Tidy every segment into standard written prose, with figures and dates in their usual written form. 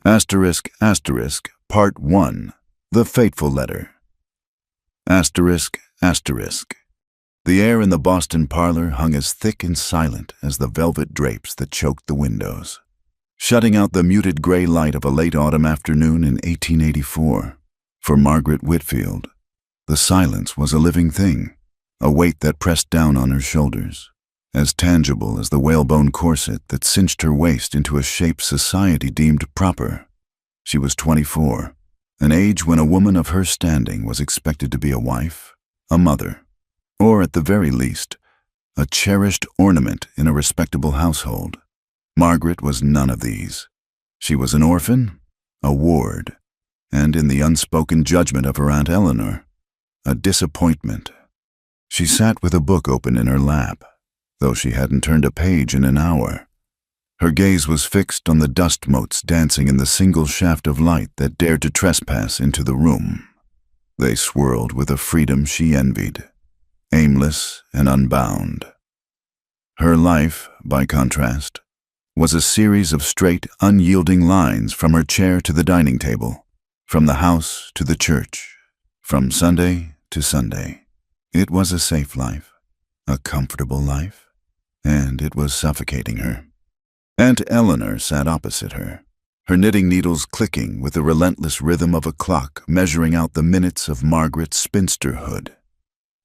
Asterisk, asterisk, Part 1. The Fateful Letter. Asterisk, asterisk. The air in the Boston parlor hung as thick and silent as the velvet drapes that choked the windows, shutting out the muted gray light of a late autumn afternoon in 1884. For Margaret Whitfield, the silence was a living thing, a weight that pressed down on her shoulders, as tangible as the whalebone corset that cinched her waist into a shape society deemed proper. She was 24, an age when a woman of her standing was expected to be a wife, a mother, or at the very least, a cherished ornament in a respectable household. Margaret was none of these. She was an orphan, a ward, and in the unspoken judgment of her Aunt Eleanor, a disappointment. She sat with a book open in her lap, though she hadn't turned a page in an hour. Her gaze was fixed on the dust motes dancing in the single shaft of light that dared to trespass into the room. They swirled with a freedom she envied, aimless and unbound. Her life, by contrast, was a series of straight, unyielding lines from her chair to the dining table, from the house to the church, from Sunday to Sunday. It was a safe life, a comfortable life, and it was suffocating her. Aunt Eleanor sat opposite her, her knitting needles clicking with the relentless rhythm of a clock measuring out the minutes of Margaret's spinsterhood.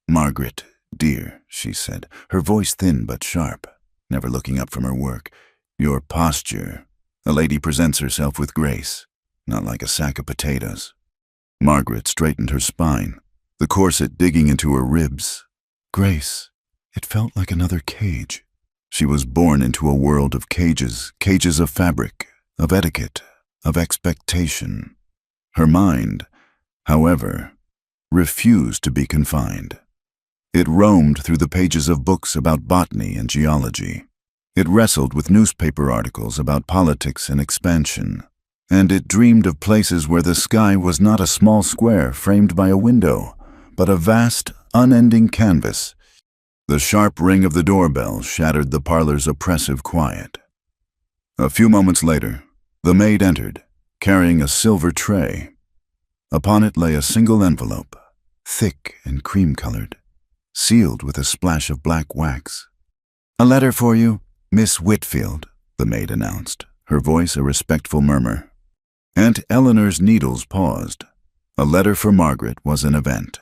"Margaret, dear," she said, her voice thin but sharp, never looking up from her work, "your posture. A lady presents herself with grace, not like a sack of potatoes." Margaret straightened her spine, the corset digging into her ribs. Grace. It felt like another cage. She was born into a world of cages, cages of fabric, of etiquette, of expectation. Her mind, however, refused to be confined. It roamed through the pages of books about botany and geology. It wrestled with newspaper articles about politics and expansion. And it dreamed of places where the sky was not a small square framed by a window, but a vast, unending canvas. The sharp ring of the doorbell shattered the parlor's oppressive quiet. A few moments later, the maid entered, carrying a silver tray. Upon it lay a single envelope, thick and cream-colored, sealed with a splash of black wax. "A letter for you, Miss Whitfield," the maid announced, her voice a respectful murmur. Aunt Eleanor's needles paused. A letter for Margaret was an event.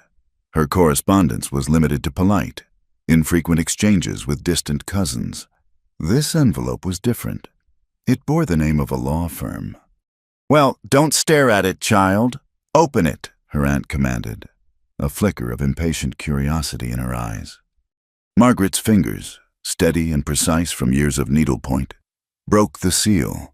Her correspondence was limited to polite, infrequent exchanges with distant cousins. This envelope was different. It bore the name of a law firm. "Well, don't stare at it, child. Open it," her aunt commanded, a flicker of impatient curiosity in her eyes. Margaret's fingers, steady and precise from years of needlepoint, broke the seal.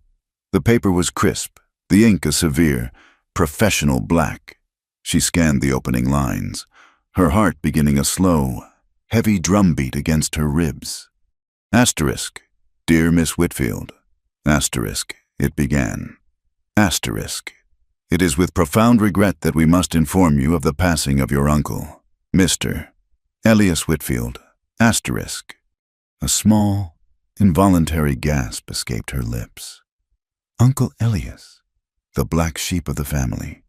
The paper was crisp, the ink a severe, professional black. She scanned the opening lines, her heart beginning a slow, heavy drumbeat against her ribs. "Asterisk, dear Miss Whitfield. Asterisk, it began. Asterisk, it is with profound regret that we must inform you of the passing of your uncle, Mr. Elias Whitfield. Asterisk." A small, involuntary gasp escaped her lips. Uncle Elias, the black sheep of the family,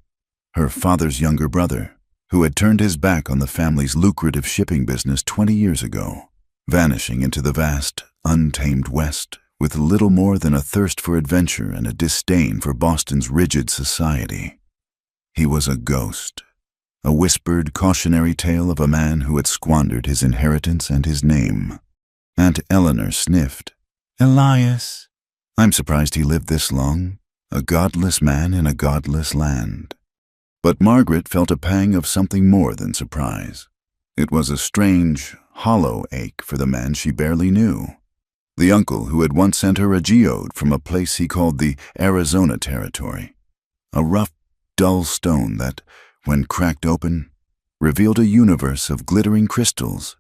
her father's younger brother, who had turned his back on the family's lucrative shipping business 20 years ago, vanishing into the vast, untamed West with little more than a thirst for adventure and a disdain for Boston's rigid society. He was a ghost, a whispered, cautionary tale of a man who had squandered his inheritance and his name. Aunt Eleanor sniffed. "Elias. I'm surprised he lived this long, a godless man in a godless land." But Margaret felt a pang of something more than surprise. It was a strange, hollow ache for the man she barely knew, the uncle who had once sent her a geode from a place he called the Arizona Territory, a rough, dull stone that, when cracked open, revealed a universe of glittering crystals.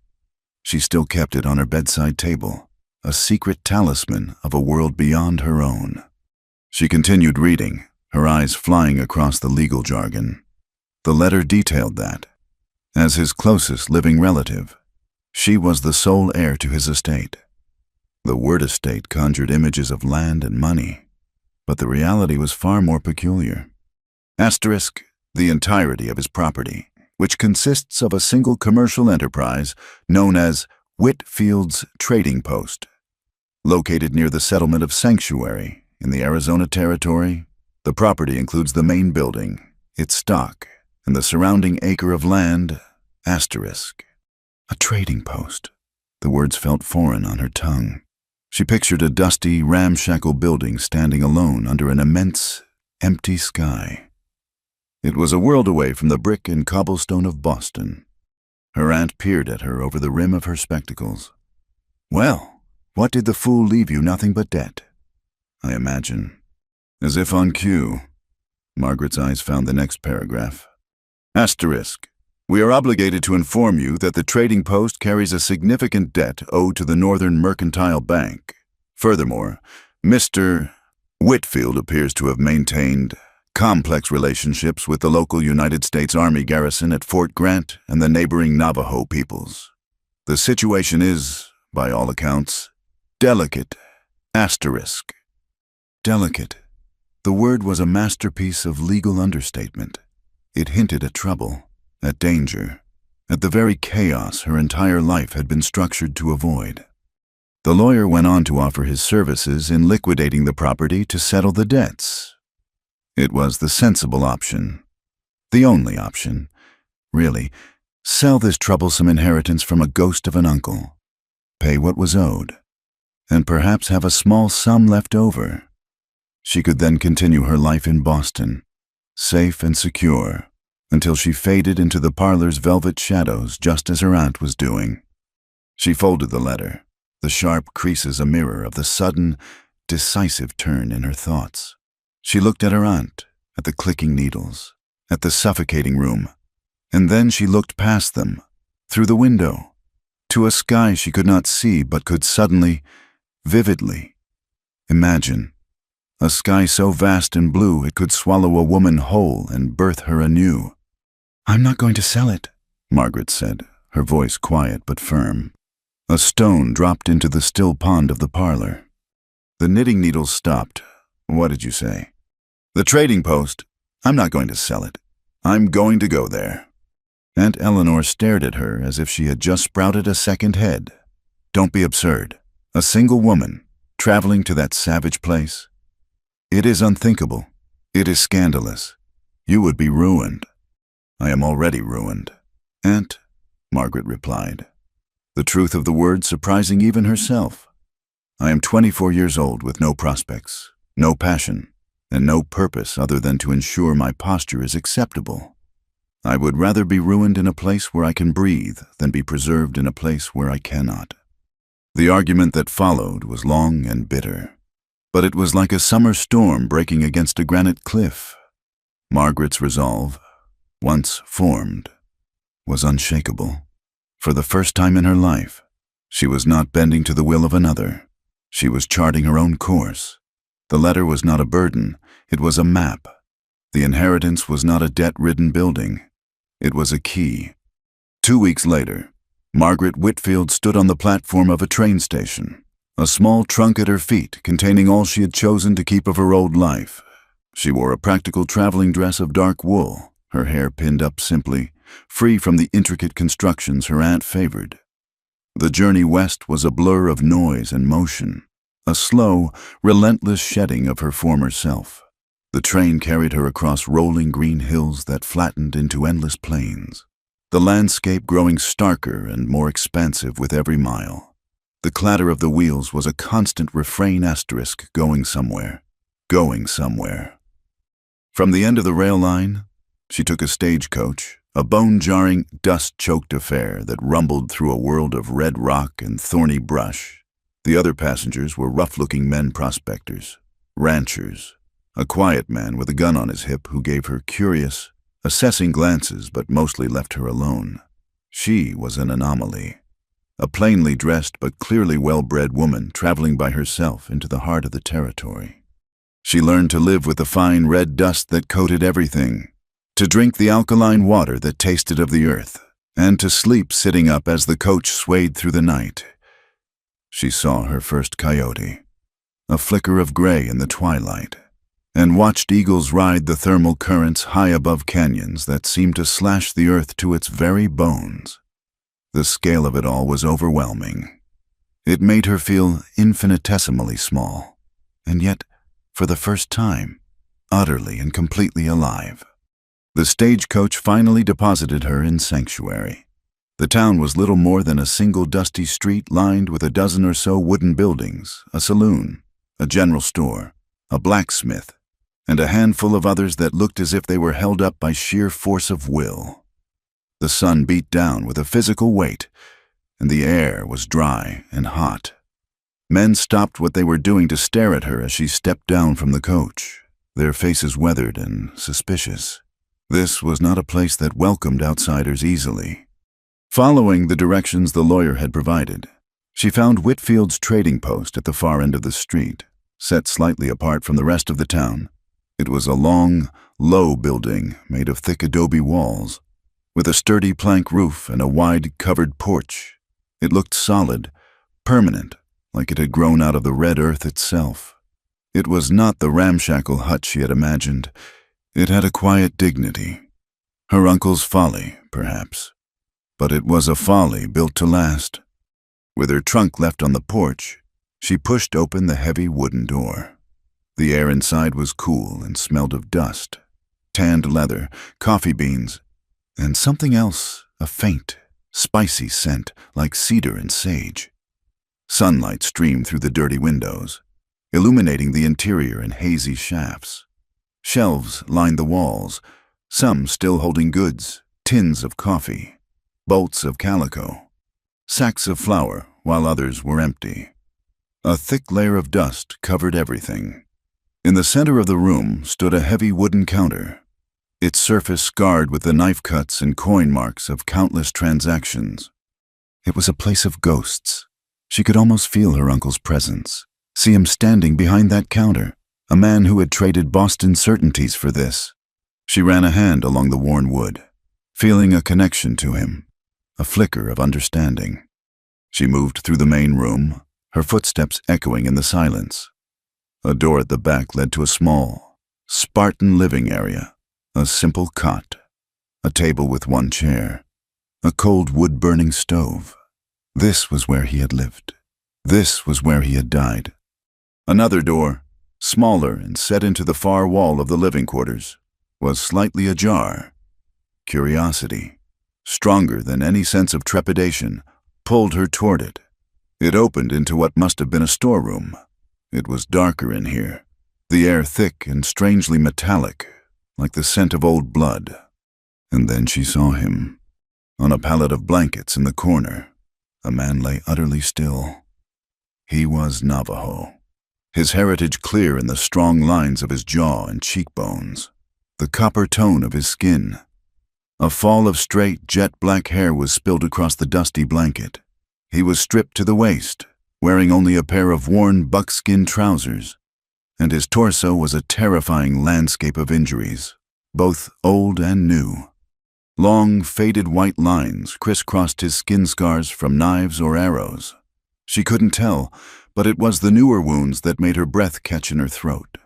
She still kept it on her bedside table, a secret talisman of a world beyond her own. She continued reading, her eyes flying across the legal jargon. The letter detailed that, as his closest living relative, she was the sole heir to his estate. The word estate conjured images of land and money. But the reality was far more peculiar. Asterisk, the entirety of his property, which consists of a single commercial enterprise known as Whitfield's Trading Post. Located near the settlement of Sanctuary in the Arizona Territory, the property includes the main building, its stock, and the surrounding acre of land, asterisk. A trading post. The words felt foreign on her tongue. She pictured a dusty, ramshackle building standing alone under an immense, empty sky. It was a world away from the brick and cobblestone of Boston. Her aunt peered at her over the rim of her spectacles. "Well, what did the fool leave you? Nothing but debt, I imagine." As if on cue, Margaret's eyes found the next paragraph. Asterisk. We are obligated to inform you that the trading post carries a significant debt owed to the Northern Mercantile Bank. Furthermore, Mr. Whitfield appears to have maintained complex relationships with the local United States Army garrison at Fort Grant and the neighboring Navajo peoples. The situation is, by all accounts, delicate. Asterisk. Delicate. The word was a masterpiece of legal understatement. It hinted at trouble, at danger, at the very chaos her entire life had been structured to avoid. The lawyer went on to offer his services in liquidating the property to settle the debts. It was the sensible option. The only option. Really, sell this troublesome inheritance from a ghost of an uncle, pay what was owed, and perhaps have a small sum left over. She could then continue her life in Boston, safe and secure, until she faded into the parlor's velvet shadows just as her aunt was doing. She folded the letter, the sharp creases a mirror of the sudden, decisive turn in her thoughts. She looked at her aunt, at the clicking needles, at the suffocating room, and then she looked past them, through the window, to a sky she could not see but could suddenly, vividly, imagine. A sky so vast and blue it could swallow a woman whole and birth her anew. "I'm not going to sell it," Margaret said, her voice quiet but firm. A stone dropped into the still pond of the parlor. The knitting needles stopped. "What did you say?" "The trading post. I'm not going to sell it. I'm going to go there." Aunt Eleanor stared at her as if she had just sprouted a second head. "Don't be absurd. A single woman, traveling to that savage place? It is unthinkable. It is scandalous. You would be ruined." "I am already ruined, Aunt," Margaret replied, the truth of the word surprising even herself. "I am 24 years old with no prospects, no passion, and no purpose other than to ensure my posture is acceptable. I would rather be ruined in a place where I can breathe than be preserved in a place where I cannot." The argument that followed was long and bitter, but it was like a summer storm breaking against a granite cliff. Margaret's resolve, once formed, was unshakable. For the first time in her life, she was not bending to the will of another. She was charting her own course. The letter was not a burden, it was a map. The inheritance was not a debt-ridden building, it was a key. 2 weeks later, Margaret Whitfield stood on the platform of a train station, a small trunk at her feet containing all she had chosen to keep of her old life. She wore a practical traveling dress of dark wool, her hair pinned up simply, free from the intricate constructions her aunt favored. The journey west was a blur of noise and motion, a slow, relentless shedding of her former self. The train carried her across rolling green hills that flattened into endless plains, the landscape growing starker and more expansive with every mile. The clatter of the wheels was a constant refrain asterisk going somewhere, going somewhere. From the end of the rail line, she took a stagecoach, a bone-jarring, dust-choked affair that rumbled through a world of red rock and thorny brush. The other passengers were rough-looking men prospectors, ranchers, a quiet man with a gun on his hip who gave her curious, assessing glances but mostly left her alone. She was an anomaly, a plainly dressed but clearly well-bred woman traveling by herself into the heart of the territory. She learned to live with the fine red dust that coated everything, to drink the alkaline water that tasted of the earth, and to sleep sitting up as the coach swayed through the night. She saw her first coyote, a flicker of gray in the twilight, and watched eagles ride the thermal currents high above canyons that seemed to slash the earth to its very bones. The scale of it all was overwhelming. It made her feel infinitesimally small, and yet, for the first time, utterly and completely alive. The stagecoach finally deposited her in sanctuary. The town was little more than a single dusty street lined with a dozen or so wooden buildings, a saloon, a general store, a blacksmith, and a handful of others that looked as if they were held up by sheer force of will. The sun beat down with a physical weight, and the air was dry and hot. Men stopped what they were doing to stare at her as she stepped down from the coach, their faces weathered and suspicious. This was not a place that welcomed outsiders easily. Following the directions the lawyer had provided, she found Whitfield's trading post at the far end of the street, set slightly apart from the rest of the town. It was a long, low building made of thick adobe walls, with a sturdy plank roof and a wide, covered porch. It looked solid, permanent, like it had grown out of the red earth itself. It was not the ramshackle hut she had imagined. It had a quiet dignity. Her uncle's folly, perhaps. But it was a folly built to last. With her trunk left on the porch, she pushed open the heavy wooden door. The air inside was cool and smelled of dust, tanned leather, coffee beans, and something else, a faint, spicy scent like cedar and sage. Sunlight streamed through the dirty windows, illuminating the interior in hazy shafts. Shelves lined the walls, some still holding goods, tins of coffee, bolts of calico, sacks of flour, while others were empty. A thick layer of dust covered everything. In the center of the room stood a heavy wooden counter, its surface scarred with the knife cuts and coin marks of countless transactions. It was a place of ghosts. She could almost feel her uncle's presence, see him standing behind that counter, a man who had traded Boston certainties for this. She ran a hand along the worn wood, feeling a connection to him, a flicker of understanding. She moved through the main room, her footsteps echoing in the silence. A door at the back led to a small, Spartan living area, a simple cot, a table with one chair, a cold wood-burning stove. This was where he had lived. This was where he had died. Another door, smaller and set into the far wall of the living quarters, was slightly ajar. Curiosity, stronger than any sense of trepidation, pulled her toward it. It opened into what must have been a storeroom. It was darker in here, the air thick and strangely metallic, like the scent of old blood. And then she saw him. On a pallet of blankets in the corner, a man lay utterly still. He was Navajo, his heritage clear in the strong lines of his jaw and cheekbones, the copper tone of his skin. A fall of straight, jet-black hair was spilled across the dusty blanket. He was stripped to the waist, wearing only a pair of worn buckskin trousers, and his torso was a terrifying landscape of injuries, both old and new. Long, faded white lines crisscrossed his skin scars from knives or arrows. She couldn't tell, but it was the newer wounds that made her breath catch in her throat.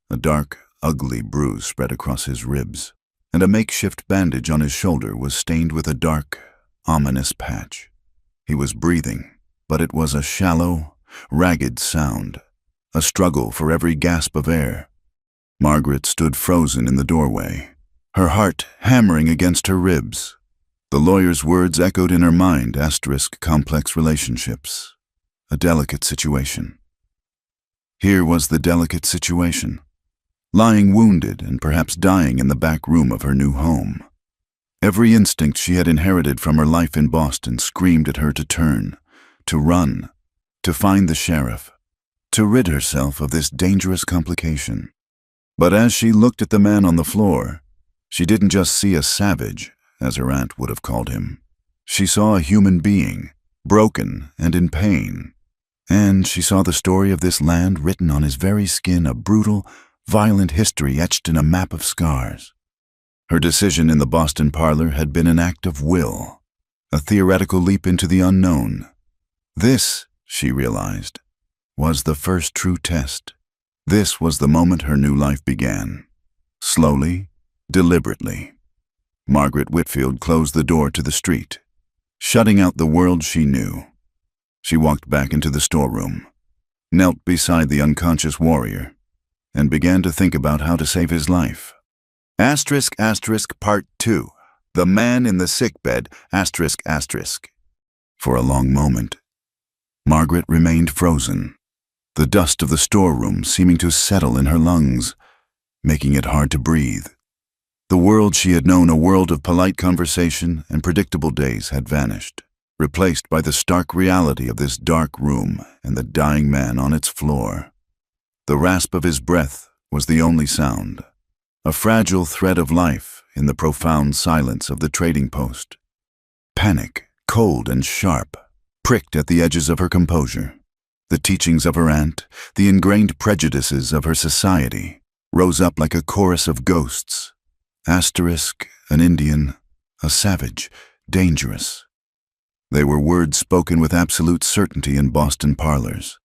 A dark, ugly bruise spread across his ribs, and a makeshift bandage on his shoulder was stained with a dark, ominous patch. He was breathing, but it was a shallow, ragged sound, a struggle for every gasp of air. Margaret stood frozen in the doorway, her heart hammering against her ribs. The lawyer's words echoed in her mind, complex relationships. A delicate situation. Here was the delicate situation, lying wounded and perhaps dying in the back room of her new home. Every instinct she had inherited from her life in Boston screamed at her to turn, to run, to find the sheriff, to rid herself of this dangerous complication. But as she looked at the man on the floor, she didn't just see a savage, as her aunt would have called him. She saw a human being, broken and in pain. And she saw the story of this land written on his very skin, a brutal, violent history etched in a map of scars. Her decision in the Boston parlor had been an act of will, a theoretical leap into the unknown. This, she realized, was the first true test. This was the moment her new life began. Slowly, deliberately, Margaret Whitfield closed the door to the street, shutting out the world she knew. She walked back into the storeroom, knelt beside the unconscious warrior, and began to think about how to save his life. Part 2. The Man in the Sickbed, For a long moment, Margaret remained frozen, the dust of the storeroom seeming to settle in her lungs, making it hard to breathe. The world she had known, a world of polite conversation and predictable days, had vanished, replaced by the stark reality of this dark room and the dying man on its floor. The rasp of his breath was the only sound, a fragile thread of life in the profound silence of the trading post. Panic, cold and sharp, pricked at the edges of her composure. The teachings of her aunt, the ingrained prejudices of her society, rose up like a chorus of ghosts. An Indian, a savage, dangerous. They were words spoken with absolute certainty in Boston parlors,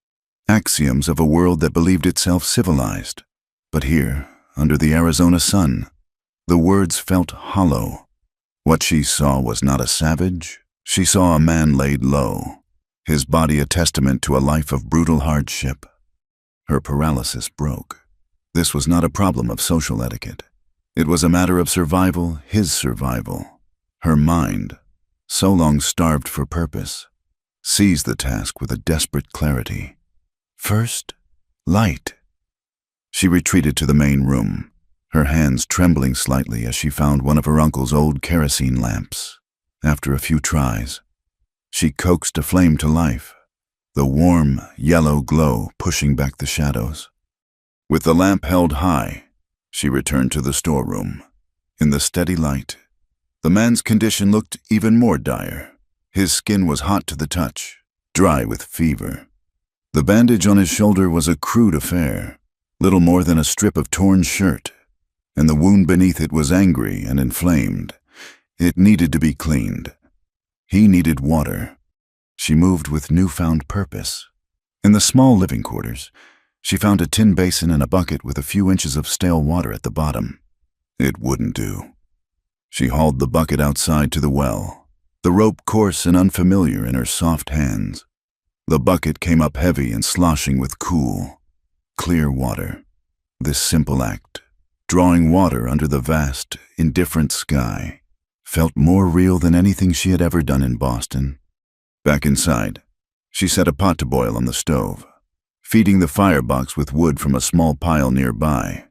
axioms of a world that believed itself civilized. But here, under the Arizona sun, the words felt hollow. What she saw was not a savage. She saw a man laid low, his body a testament to a life of brutal hardship. Her paralysis broke. This was not a problem of social etiquette. It was a matter of survival, his survival. Her mind, so long starved for purpose, seized the task with a desperate clarity. First, light. She retreated to the main room, her hands trembling slightly as she found one of her uncle's old kerosene lamps. After a few tries, she coaxed a flame to life, the warm, yellow glow pushing back the shadows. With the lamp held high, she returned to the storeroom. In the steady light, the man's condition looked even more dire. His skin was hot to the touch, dry with fever. The bandage on his shoulder was a crude affair, little more than a strip of torn shirt, and the wound beneath it was angry and inflamed. It needed to be cleaned. He needed water. She moved with newfound purpose. In the small living quarters, she found a tin basin and a bucket with a few inches of stale water at the bottom. It wouldn't do. She hauled the bucket outside to the well, the rope coarse and unfamiliar in her soft hands. The bucket came up heavy and sloshing with cool, clear water. This simple act, drawing water under the vast, indifferent sky, felt more real than anything she had ever done in Boston. Back inside, she set a pot to boil on the stove, feeding the firebox with wood from a small pile nearby.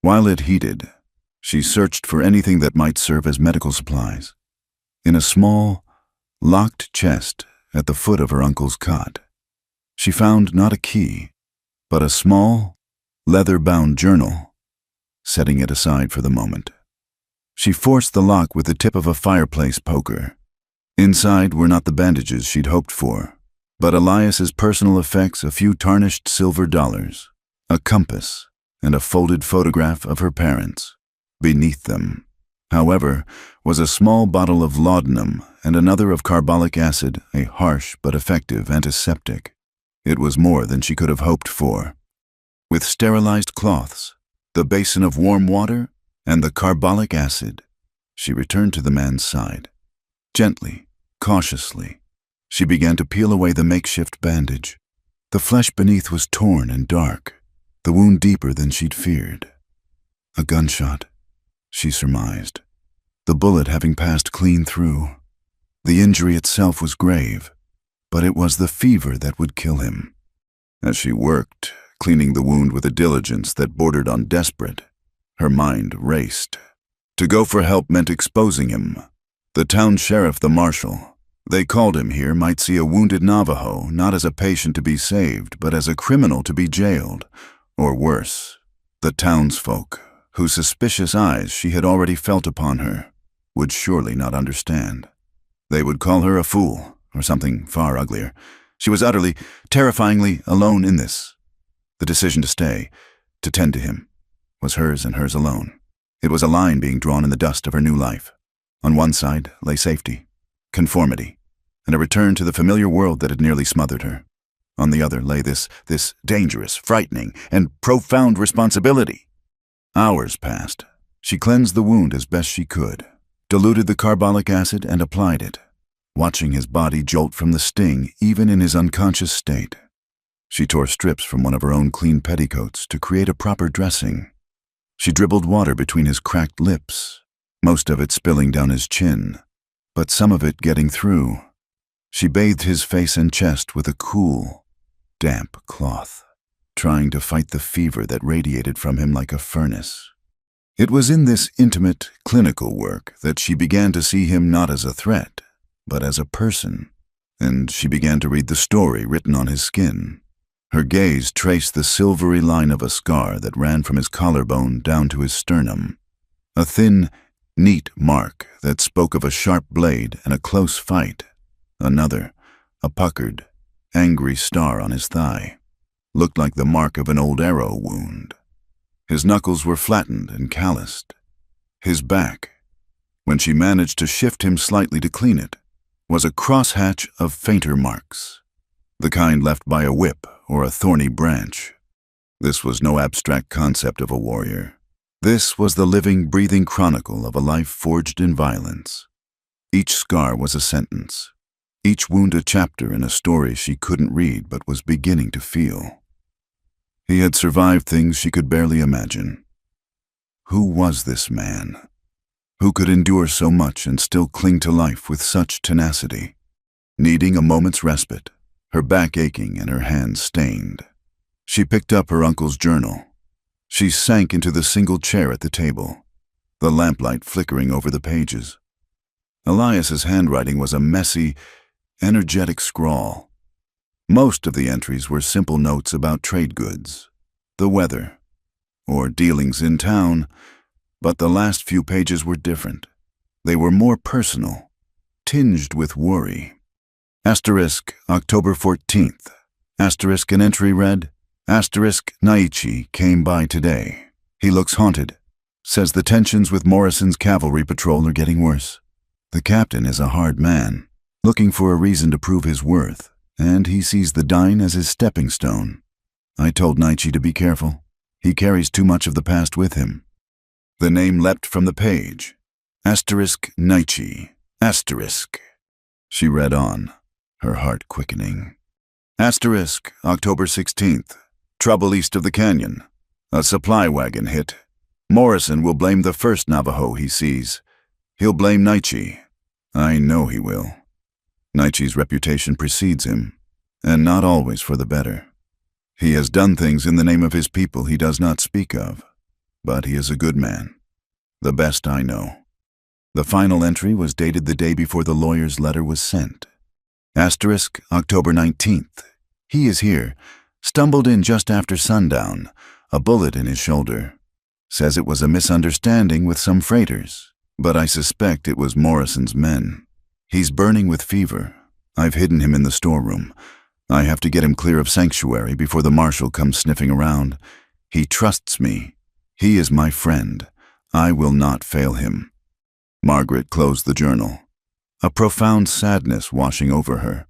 While it heated, she searched for anything that might serve as medical supplies. In a small, locked chest at the foot of her uncle's cot, she found not a key, but a small, leather-bound journal. Setting it aside for the moment, she forced the lock with the tip of a fireplace poker. Inside were not the bandages she'd hoped for, but Elias's personal effects, a few tarnished silver dollars, a compass, and a folded photograph of her parents. Beneath them, however, was a small bottle of laudanum and another of carbolic acid, a harsh but effective antiseptic. It was more than she could have hoped for. With sterilized cloths, the basin of warm water, and the carbolic acid, she returned to the man's side. Gently, cautiously, she began to peel away the makeshift bandage. The flesh beneath was torn and dark, the wound deeper than she'd feared. A gunshot, she surmised, the bullet having passed clean through. The injury itself was grave, but it was the fever that would kill him. As she worked, cleaning the wound with a diligence that bordered on desperate, her mind raced. To go for help meant exposing him. The town sheriff, the marshal, they called him here, might see a wounded Navajo not as a patient to be saved, but as a criminal to be jailed, or worse, the townsfolk, whose suspicious eyes she had already felt upon her, would surely not understand. They would call her a fool, or something far uglier. She was utterly, terrifyingly alone in this. The decision to stay, to tend to him, was hers and hers alone. It was a line being drawn in the dust of her new life. On one side lay safety, conformity, and a return to the familiar world that had nearly smothered her. On the other lay this dangerous, frightening, and profound responsibility. Hours passed. She cleansed the wound as best she could, diluted the carbolic acid and applied it, watching his body jolt from the sting even in his unconscious state. She tore strips from one of her own clean petticoats to create a proper dressing. She dribbled water between his cracked lips, most of it spilling down his chin, but some of it getting through. She bathed his face and chest with a cool, damp cloth, trying to fight the fever that radiated from him like a furnace. It was in this intimate, clinical work that she began to see him not as a threat, but as a person, and she began to read the story written on his skin. Her gaze traced the silvery line of a scar that ran from his collarbone down to his sternum, a thin, neat mark that spoke of a sharp blade and a close fight. Another, a puckered, angry star on his thigh, looked like the mark of an old arrow wound. His knuckles were flattened and calloused. His back, when she managed to shift him slightly to clean it, was a crosshatch of fainter marks, the kind left by a whip or a thorny branch. This was no abstract concept of a warrior. This was the living, breathing chronicle of a life forged in violence. Each scar was a sentence, each wound a chapter in a story she couldn't read but was beginning to feel. He had survived things she could barely imagine. Who was this man? Who could endure so much and still cling to life with such tenacity? Needing a moment's respite, her back aching and her hands stained, she picked up her uncle's journal. She sank into the single chair at the table, the lamplight flickering over the pages. Elias's handwriting was a messy, energetic scrawl. Most of the entries were simple notes about trade goods, the weather, or dealings in town, but the last few pages were different. They were more personal, tinged with worry. Asterisk, October 14th. Asterisk, an entry read, Asterisk, Naichi came by today. He looks haunted. Says the tensions with Morrison's cavalry patrol are getting worse. The captain is a hard man, looking for a reason to prove his worth, and he sees the Dine as his stepping stone. I told Naichi to be careful. He carries too much of the past with him. The name leapt from the page. Asterisk Naichi. Asterisk. She read on, her heart quickening. Asterisk, October 16th. Trouble east of the canyon. A supply wagon hit. Morrison will blame the first Navajo he sees. He'll blame Naichi. I know he will. Naichi's reputation precedes him, and not always for the better. He has done things in the name of his people he does not speak of, but he is a good man, the best I know. The final entry was dated the day before the lawyer's letter was sent. Asterisk, October 19th. He is here, stumbled in just after sundown, a bullet in his shoulder. Says it was a misunderstanding with some freighters, but I suspect it was Morrison's men. He's burning with fever. I've hidden him in the storeroom. I have to get him clear of sanctuary before the marshal comes sniffing around. He trusts me. He is my friend. I will not fail him. Margaret closed the journal, a profound sadness washing over her.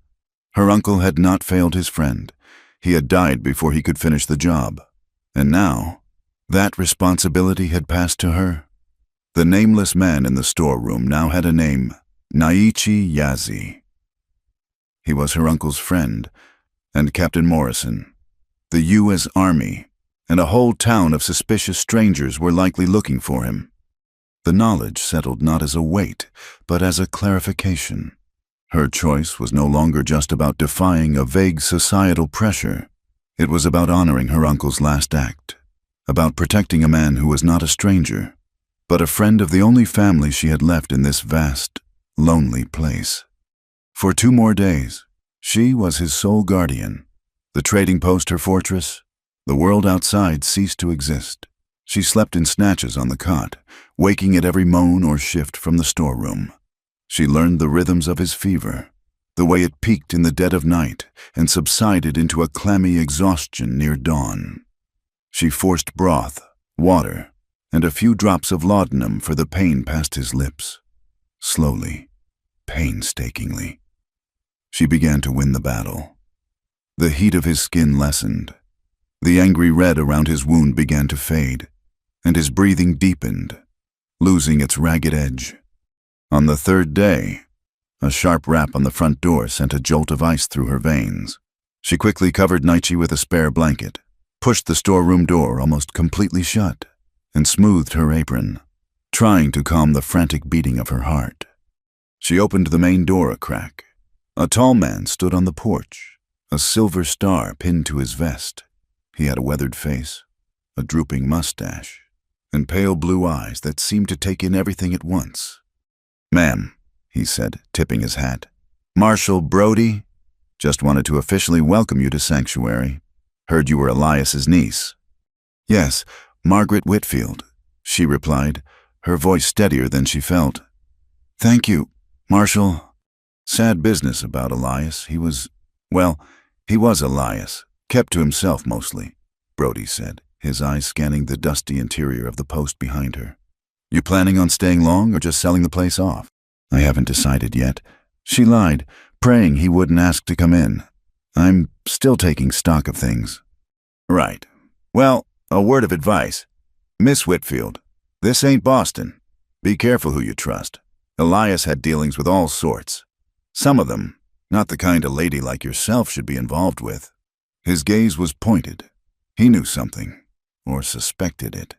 Her uncle had not failed his friend. He had died before he could finish the job. And now, that responsibility had passed to her. The nameless man in the storeroom now had a name, Naichi Yazi. He was her uncle's friend, and Captain Morrison, the U.S. Army, and a whole town of suspicious strangers were likely looking for him. The knowledge settled not as a weight, but as a clarification. Her choice was no longer just about defying a vague societal pressure. It was about honoring her uncle's last act, about protecting a man who was not a stranger, but a friend of the only family she had left in this vast, lonely place. For 2 more days, she was his sole guardian. The trading post her fortress, the world outside ceased to exist. She slept in snatches on the cot, waking at every moan or shift from the storeroom. She learned the rhythms of his fever, the way it peaked in the dead of night and subsided into a clammy exhaustion near dawn. She forced broth, water, and a few drops of laudanum for the pain past his lips. Slowly, painstakingly, she began to win the battle. The heat of his skin lessened. The angry red around his wound began to fade, and his breathing deepened, losing its ragged edge. On the third day, a sharp rap on the front door sent a jolt of ice through her veins. She quickly covered Naichi with a spare blanket, pushed the storeroom door almost completely shut, and smoothed her apron, trying to calm the frantic beating of her heart. She opened the main door a crack. A tall man stood on the porch, a silver star pinned to his vest. He had a weathered face, a drooping mustache, and pale blue eyes that seemed to take in everything at once. "Ma'am," he said, tipping his hat. "Marshal Brody? Just wanted to officially welcome you to Sanctuary. Heard you were Elias's niece." "Yes, Margaret Whitfield," she replied, her voice steadier than she felt. "Thank you, Marshal." Sad business about Elias. He was Elias, kept to himself mostly, Brody said, his eyes scanning the dusty interior of the post behind her. "You planning on staying long or just selling the place off?" "I haven't decided yet," she lied, praying he wouldn't ask to come in. "I'm still taking stock of things." "Right. Well, a word of advice. Miss Whitfield, this ain't Boston. Be careful who you trust. Elias had dealings with all sorts. Some of them, not the kind a lady like yourself should be involved with." His gaze was pointed. He knew something, or suspected it.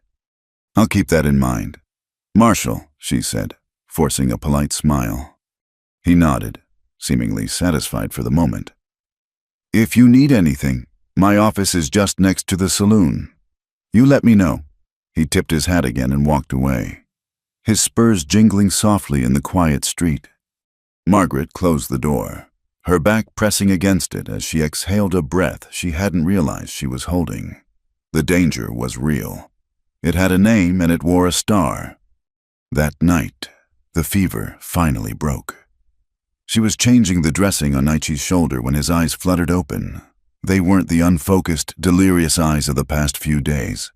"I'll keep that in mind." "Marshal," she said, forcing a polite smile. He nodded, seemingly satisfied for the moment. "If you need anything, my office is just next to the saloon. You let me know." He tipped his hat again and walked away, his spurs jingling softly in the quiet street. Margaret closed the door, her back pressing against it as she exhaled a breath she hadn't realized she was holding. The danger was real. It had a name and it wore a star. That night, the fever finally broke. She was changing the dressing on Naichi's shoulder when his eyes fluttered open. They weren't the unfocused, delirious eyes of the past few days.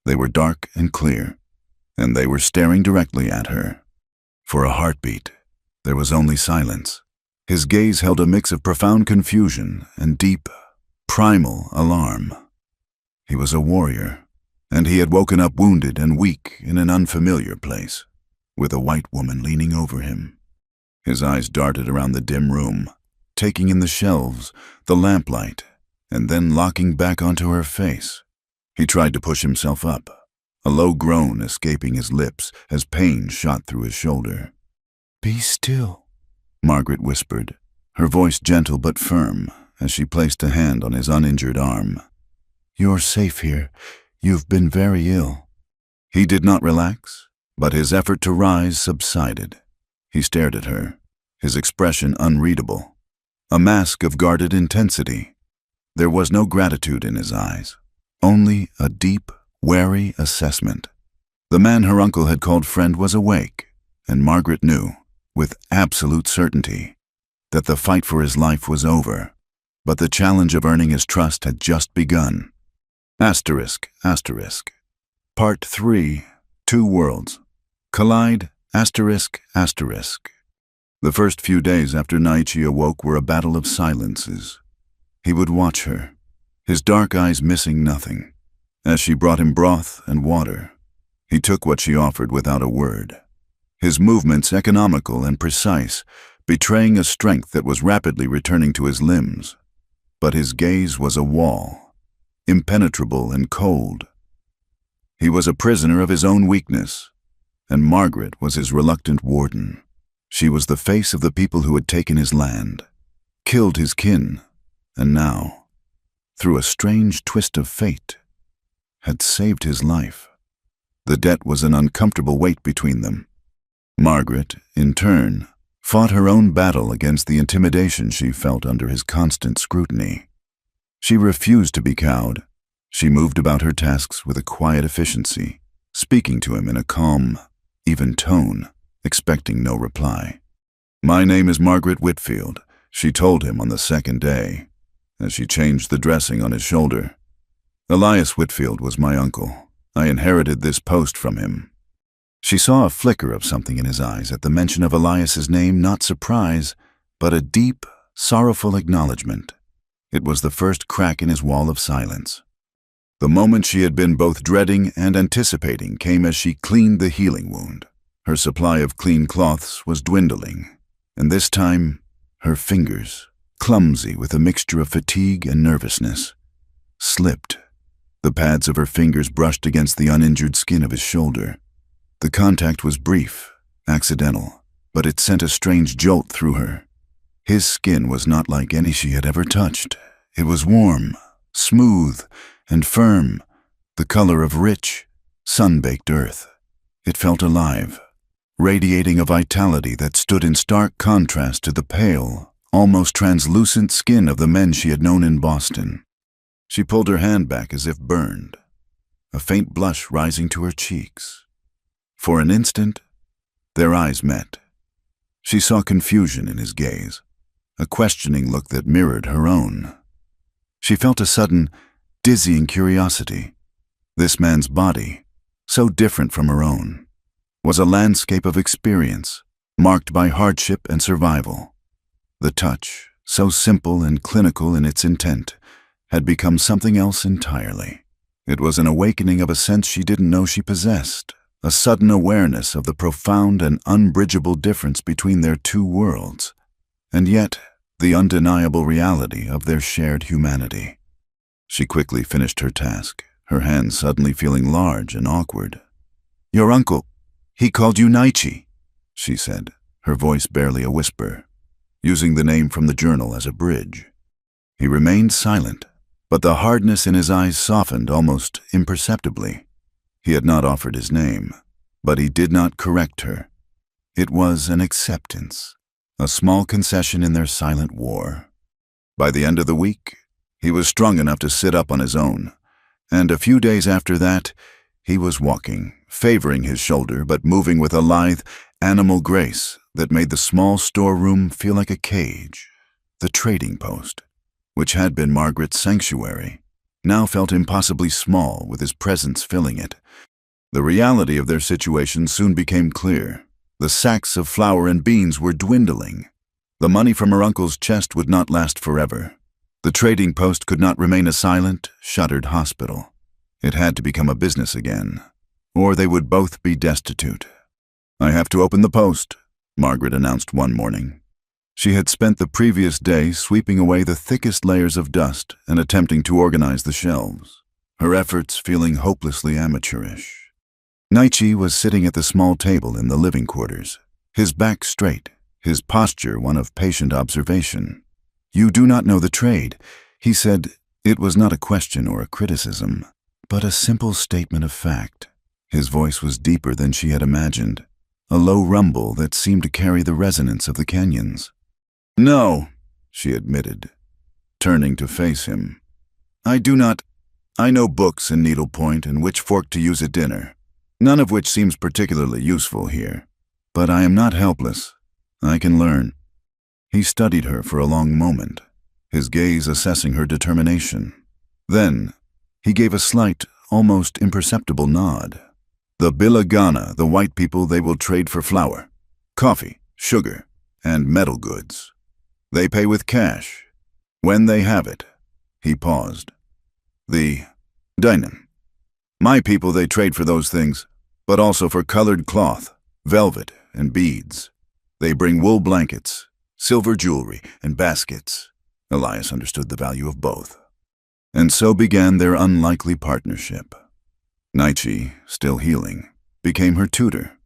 They were dark and clear, and they were staring directly at her. For a heartbeat, there was only silence. His gaze held a mix of profound confusion and deep, primal alarm. He was a warrior, and he had woken up wounded and weak in an unfamiliar place, with a white woman leaning over him. His eyes darted around the dim room, taking in the shelves, the lamplight, and then locking back onto her face. He tried to push himself up, a low groan escaping his lips as pain shot through his shoulder. "Be still," Margaret whispered, her voice gentle but firm as she placed a hand on his uninjured arm. "You're safe here. You've been very ill." He did not relax, but his effort to rise subsided. He stared at her, his expression unreadable, a mask of guarded intensity. There was no gratitude in his eyes, only a deep, wary assessment. The man her uncle had called friend was awake, and Margaret knew, with absolute certainty, that the fight for his life was over, but the challenge of earning his trust had just begun. Asterisk, asterisk. Part 3, Two Worlds. Collide, asterisk, asterisk. The first few days after Naichi awoke were a battle of silences. He would watch her, his dark eyes missing nothing. As she brought him broth and water, he took what she offered without a word, his movements economical and precise, betraying a strength that was rapidly returning to his limbs. But his gaze was a wall, impenetrable and cold. He was a prisoner of his own weakness, and Margaret was his reluctant warden. She was the face of the people who had taken his land, killed his kin, and now, through a strange twist of fate, had saved his life. The debt was an uncomfortable weight between them. Margaret, in turn, fought her own battle against the intimidation she felt under his constant scrutiny. She refused to be cowed. She moved about her tasks with a quiet efficiency, speaking to him in a calm, even tone, expecting no reply. "My name is Margaret Whitfield," she told him on the second day, as she changed the dressing on his shoulder. "Elias Whitfield was my uncle. I inherited this post from him." She saw a flicker of something in his eyes at the mention of Elias's name, not surprise, but a deep, sorrowful acknowledgement. It was the first crack in his wall of silence. The moment she had been both dreading and anticipating came as she cleaned the healing wound. Her supply of clean cloths was dwindling, and this time, her fingers, clumsy with a mixture of fatigue and nervousness, slipped. The pads of her fingers brushed against the uninjured skin of his shoulder. The contact was brief, accidental, but it sent a strange jolt through her. His skin was not like any she had ever touched. It was warm, smooth, and firm, the color of rich, sun-baked earth. It felt alive, radiating a vitality that stood in stark contrast to the pale, almost translucent skin of the men she had known in Boston. She pulled her hand back as if burned, a faint blush rising to her cheeks. For an instant, their eyes met. She saw confusion in his gaze, a questioning look that mirrored her own. She felt a sudden, dizzying curiosity. This man's body, so different from her own, was a landscape of experience, marked by hardship and survival. The touch, so simple and clinical in its intent, had become something else entirely. It was an awakening of a sense she didn't know she possessed, a sudden awareness of the profound and unbridgeable difference between their two worlds, and yet the undeniable reality of their shared humanity. She quickly finished her task, her hands suddenly feeling large and awkward. "Your uncle, he called you Naichi," she said, her voice barely a whisper, using the name from the journal as a bridge. He remained silent, but the hardness in his eyes softened almost imperceptibly. He had not offered his name, but he did not correct her. It was an acceptance, a small concession in their silent war. By the end of the week, he was strong enough to sit up on his own, and a few days after that, he was walking, favoring his shoulder but moving with a lithe, animal grace that made the small storeroom feel like a cage. The trading post, which had been Margaret's sanctuary, now felt impossibly small with his presence filling it. The reality of their situation soon became clear. The sacks of flour and beans were dwindling. The money from her uncle's chest would not last forever. The trading post could not remain a silent, shuttered hospital. It had to become a business again, or they would both be destitute. "I have to open the post," Margaret announced one morning. She had spent the previous day sweeping away the thickest layers of dust and attempting to organize the shelves, her efforts feeling hopelessly amateurish. Naichi was sitting at the small table in the living quarters, his back straight, his posture one of patient observation. "You do not know the trade," he said. It was not a question or a criticism, but a simple statement of fact. His voice was deeper than she had imagined, a low rumble that seemed to carry the resonance of the canyons. "No," she admitted, turning to face him. "I do not. I know books and needlepoint and which fork to use at dinner, none of which seems particularly useful here. But I am not helpless. I can learn." He studied her for a long moment, his gaze assessing her determination. Then, he gave a slight, almost imperceptible nod. "The Bilagana, the white people, they will trade for flour, coffee, sugar, and metal goods. They pay with cash. When they have it." He paused. "The Dainan. My people, they trade for those things, but also for colored cloth, velvet, and beads. They bring wool blankets, silver jewelry, and baskets." Elias understood the value of both. And so began their unlikely partnership. Naichi, still healing, became her tutor.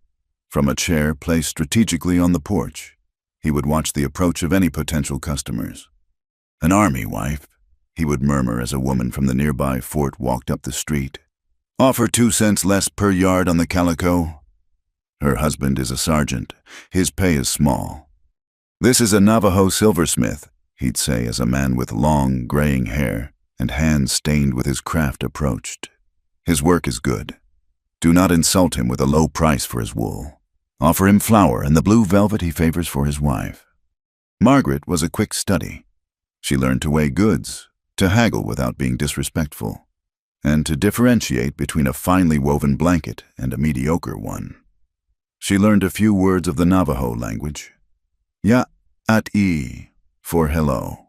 From a chair placed strategically on the porch, he would watch the approach of any potential customers. "An army wife," he would murmur as a woman from the nearby fort walked up the street. "Offer 2 cents less per yard on the calico." "Her husband is a sergeant. His pay is small." "This is a Navajo silversmith," he'd say as a man with long, graying hair and hands stained with his craft approached. "His work is good. Do not insult him with a low price for his wool. Offer him flour and the blue velvet he favors for his wife." Margaret was a quick study. She learned to weigh goods, to haggle without being disrespectful, and to differentiate between a finely woven blanket and a mediocre one. She learned a few words of the Navajo language. Ya at e for hello.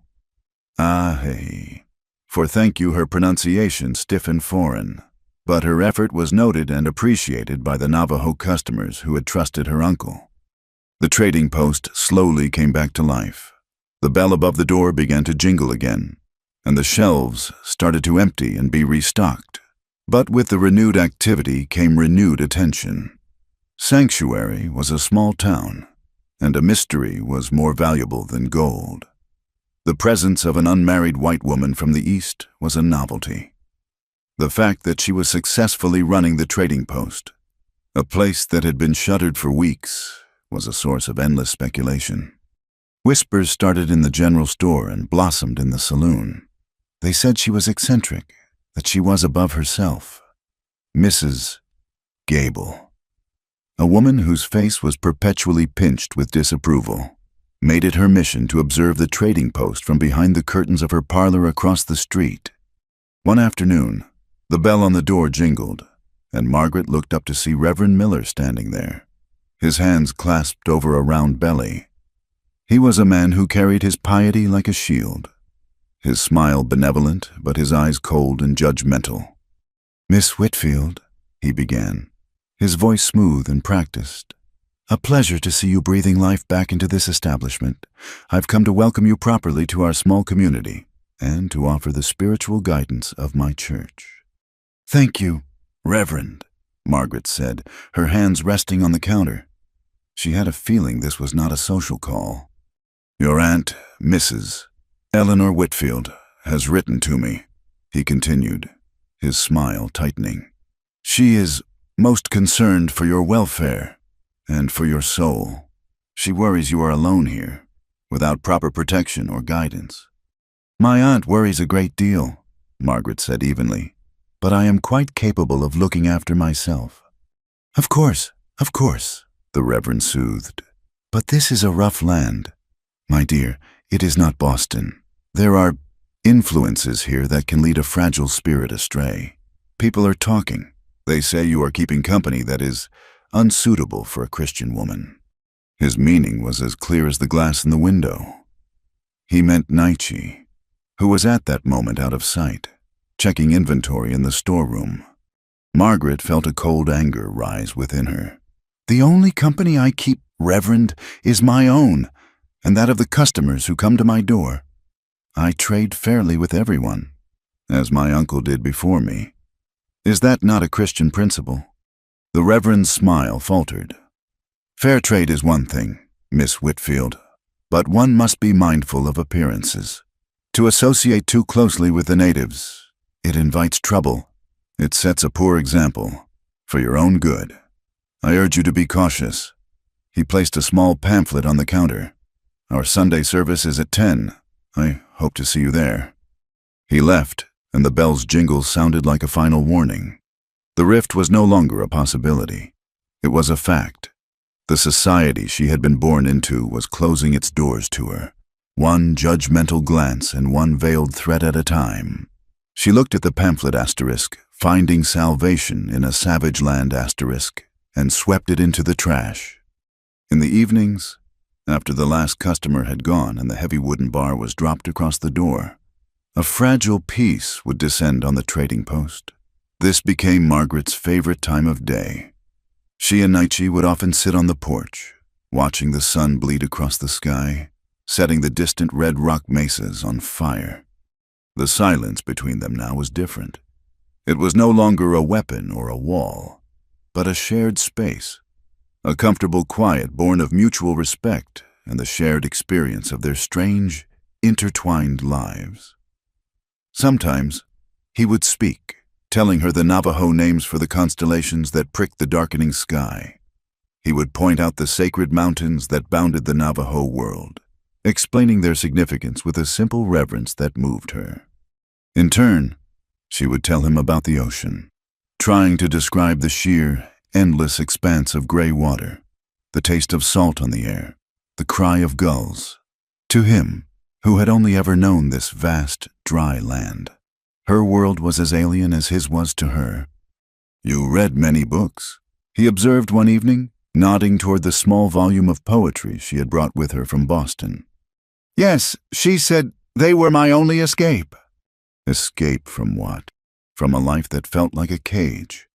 Ahe. For thank you her pronunciation stiff and foreign. But her effort was noted and appreciated by the Navajo customers who had trusted her uncle. The trading post slowly came back to life. The bell above the door began to jingle again, and the shelves started to empty and be restocked. But with the renewed activity came renewed attention. Sanctuary was a small town, and a mystery was more valuable than gold. The presence of an unmarried white woman from the east was a novelty. The fact that she was successfully running the trading post, a place that had been shuttered for weeks, was a source of endless speculation. Whispers started in the general store and blossomed in the saloon. They said she was eccentric, that she was above herself. Mrs. Gable, a woman whose face was perpetually pinched with disapproval, made it her mission to observe the trading post from behind the curtains of her parlor across the street. One afternoon, the bell on the door jingled, and Margaret looked up to see Reverend Miller standing there, his hands clasped over a round belly. He was a man who carried his piety like a shield, his smile benevolent but his eyes cold and judgmental. "Miss Whitfield," he began, his voice smooth and practiced. "A pleasure to see you breathing life back into this establishment. I've come to welcome you properly to our small community and to offer the spiritual guidance of my church." "Thank you, Reverend," Margaret said, her hands resting on the counter. She had a feeling this was not a social call. "Your aunt, Mrs. Eleanor Whitfield, has written to me," he continued, his smile tightening. "She is most concerned for your welfare and for your soul. She worries you are alone here, without proper protection or guidance." "My aunt worries a great deal," Margaret said evenly, "but I am quite capable of looking after myself." Of course," the Reverend soothed. "But this is a rough land. My dear, it is not Boston. There are influences here that can lead a fragile spirit astray. People are talking. They say you are keeping company that is unsuitable for a Christian woman." His meaning was as clear as the glass in the window. He meant Naichi, who was at that moment out of sight, checking inventory in the storeroom. Margaret felt a cold anger rise within her. "The only company I keep, Reverend, is my own, and that of the customers who come to my door. I trade fairly with everyone, as my uncle did before me. Is that not a Christian principle?" The Reverend's smile faltered. "Fair trade is one thing, Miss Whitfield, but one must be mindful of appearances. To associate too closely with the natives, it invites trouble. It sets a poor example, for your own good. I urge you to be cautious." He placed a small pamphlet on the counter. "Our Sunday service is at 10. I hope to see you there." He left, and the bell's jingle sounded like a final warning. The rift was no longer a possibility. It was a fact. The society she had been born into was closing its doors to her, one judgmental glance and one veiled threat at a time. She looked at the pamphlet asterisk, "Finding Salvation in a Savage Land" asterisk, and swept it into the trash. In the evenings, after the last customer had gone and the heavy wooden bar was dropped across the door, a fragile peace would descend on the trading post. This became Margaret's favorite time of day. She and Naichi would often sit on the porch, watching the sun bleed across the sky, setting the distant red rock mesas on fire. The silence between them now was different. It was no longer a weapon or a wall, but a shared space, a comfortable quiet born of mutual respect and the shared experience of their strange, intertwined lives. Sometimes he would speak, telling her the Navajo names for the constellations that pricked the darkening sky. He would point out the sacred mountains that bounded the Navajo world, explaining their significance with a simple reverence that moved her. In turn, she would tell him about the ocean, trying to describe the sheer, endless expanse of gray water, the taste of salt on the air, the cry of gulls. To him, who had only ever known this vast, dry land, her world was as alien as his was to her. "You read many books," he observed one evening, nodding toward the small volume of poetry she had brought with her from Boston. "Yes," she said, They were my only escape. Escape from what? From a life that felt like a cage.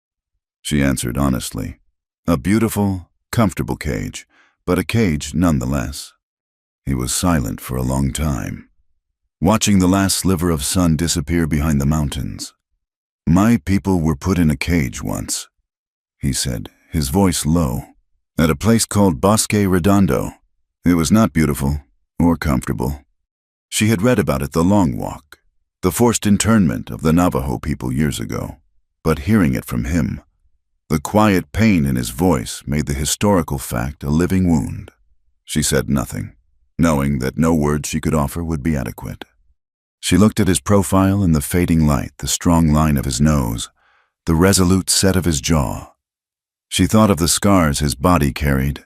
She answered honestly. A beautiful, comfortable cage, but a cage nonetheless. He was silent for a long time, watching the last sliver of sun disappear behind the mountains. My people were put in a cage once, he said, his voice low, at a place called Bosque Redondo. It was not beautiful or comfortable. She had read about it the long walk, the forced internment of the Navajo people years ago, but hearing it from him, the quiet pain in his voice made the historical fact a living wound. She said nothing, knowing that no words she could offer would be adequate. She looked at his profile in the fading light, the strong line of his nose, the resolute set of his jaw. She thought of the scars his body carried,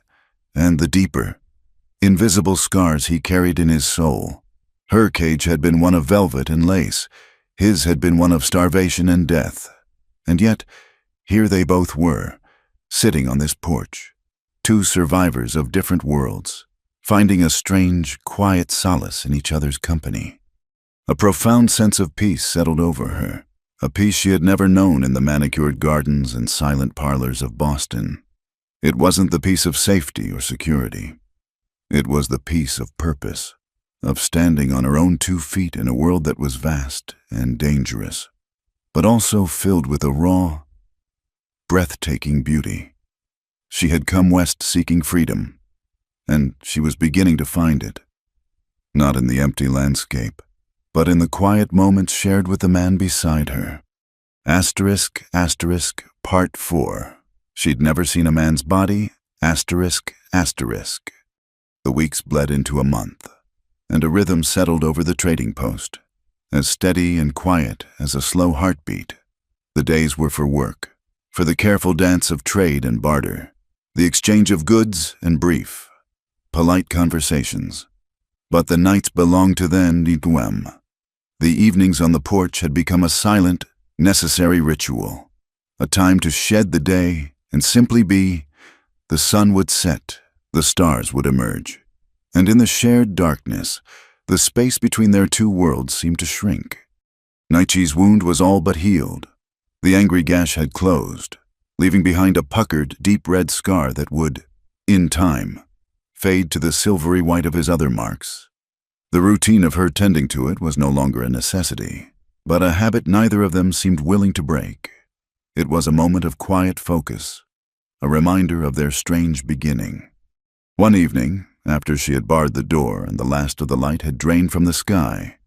and the deeper, invisible scars he carried in his soul. Her cage had been one of velvet and lace, his had been one of starvation and death. And yet, here they both were, sitting on this porch, two survivors of different worlds, finding a strange, quiet solace in each other's company. A profound sense of peace settled over her, a peace she had never known in the manicured gardens and silent parlors of Boston. It wasn't the peace of safety or security. It was the peace of purpose, of standing on her own 2 feet in a world that was vast and dangerous, but also filled with a raw, breathtaking beauty. She had come west seeking freedom, and she was beginning to find it, not in the empty landscape, but in the quiet moments shared with the man beside her. Asterisk, asterisk, Part 4. She'd never seen a man's body, asterisk, asterisk. The weeks bled into a month, and a rhythm settled over the trading post, as steady and quiet as a slow heartbeat. The days were for work, for the careful dance of trade and barter, the exchange of goods and brief, polite conversations. But the nights belonged to the Nituem. The evenings on the porch had become a silent, necessary ritual, a time to shed the day and simply be. The sun would set, the stars would emerge, and in the shared darkness, the space between their two worlds seemed to shrink. Naichi's wound was all but healed. The angry gash had closed, leaving behind a puckered, deep red scar that would, in time, fade to the silvery white of his other marks. The routine of her tending to it was no longer a necessity, but a habit neither of them seemed willing to break. It was a moment of quiet focus, a reminder of their strange beginning. One evening, after she had barred the door and the last of the light had drained from the sky,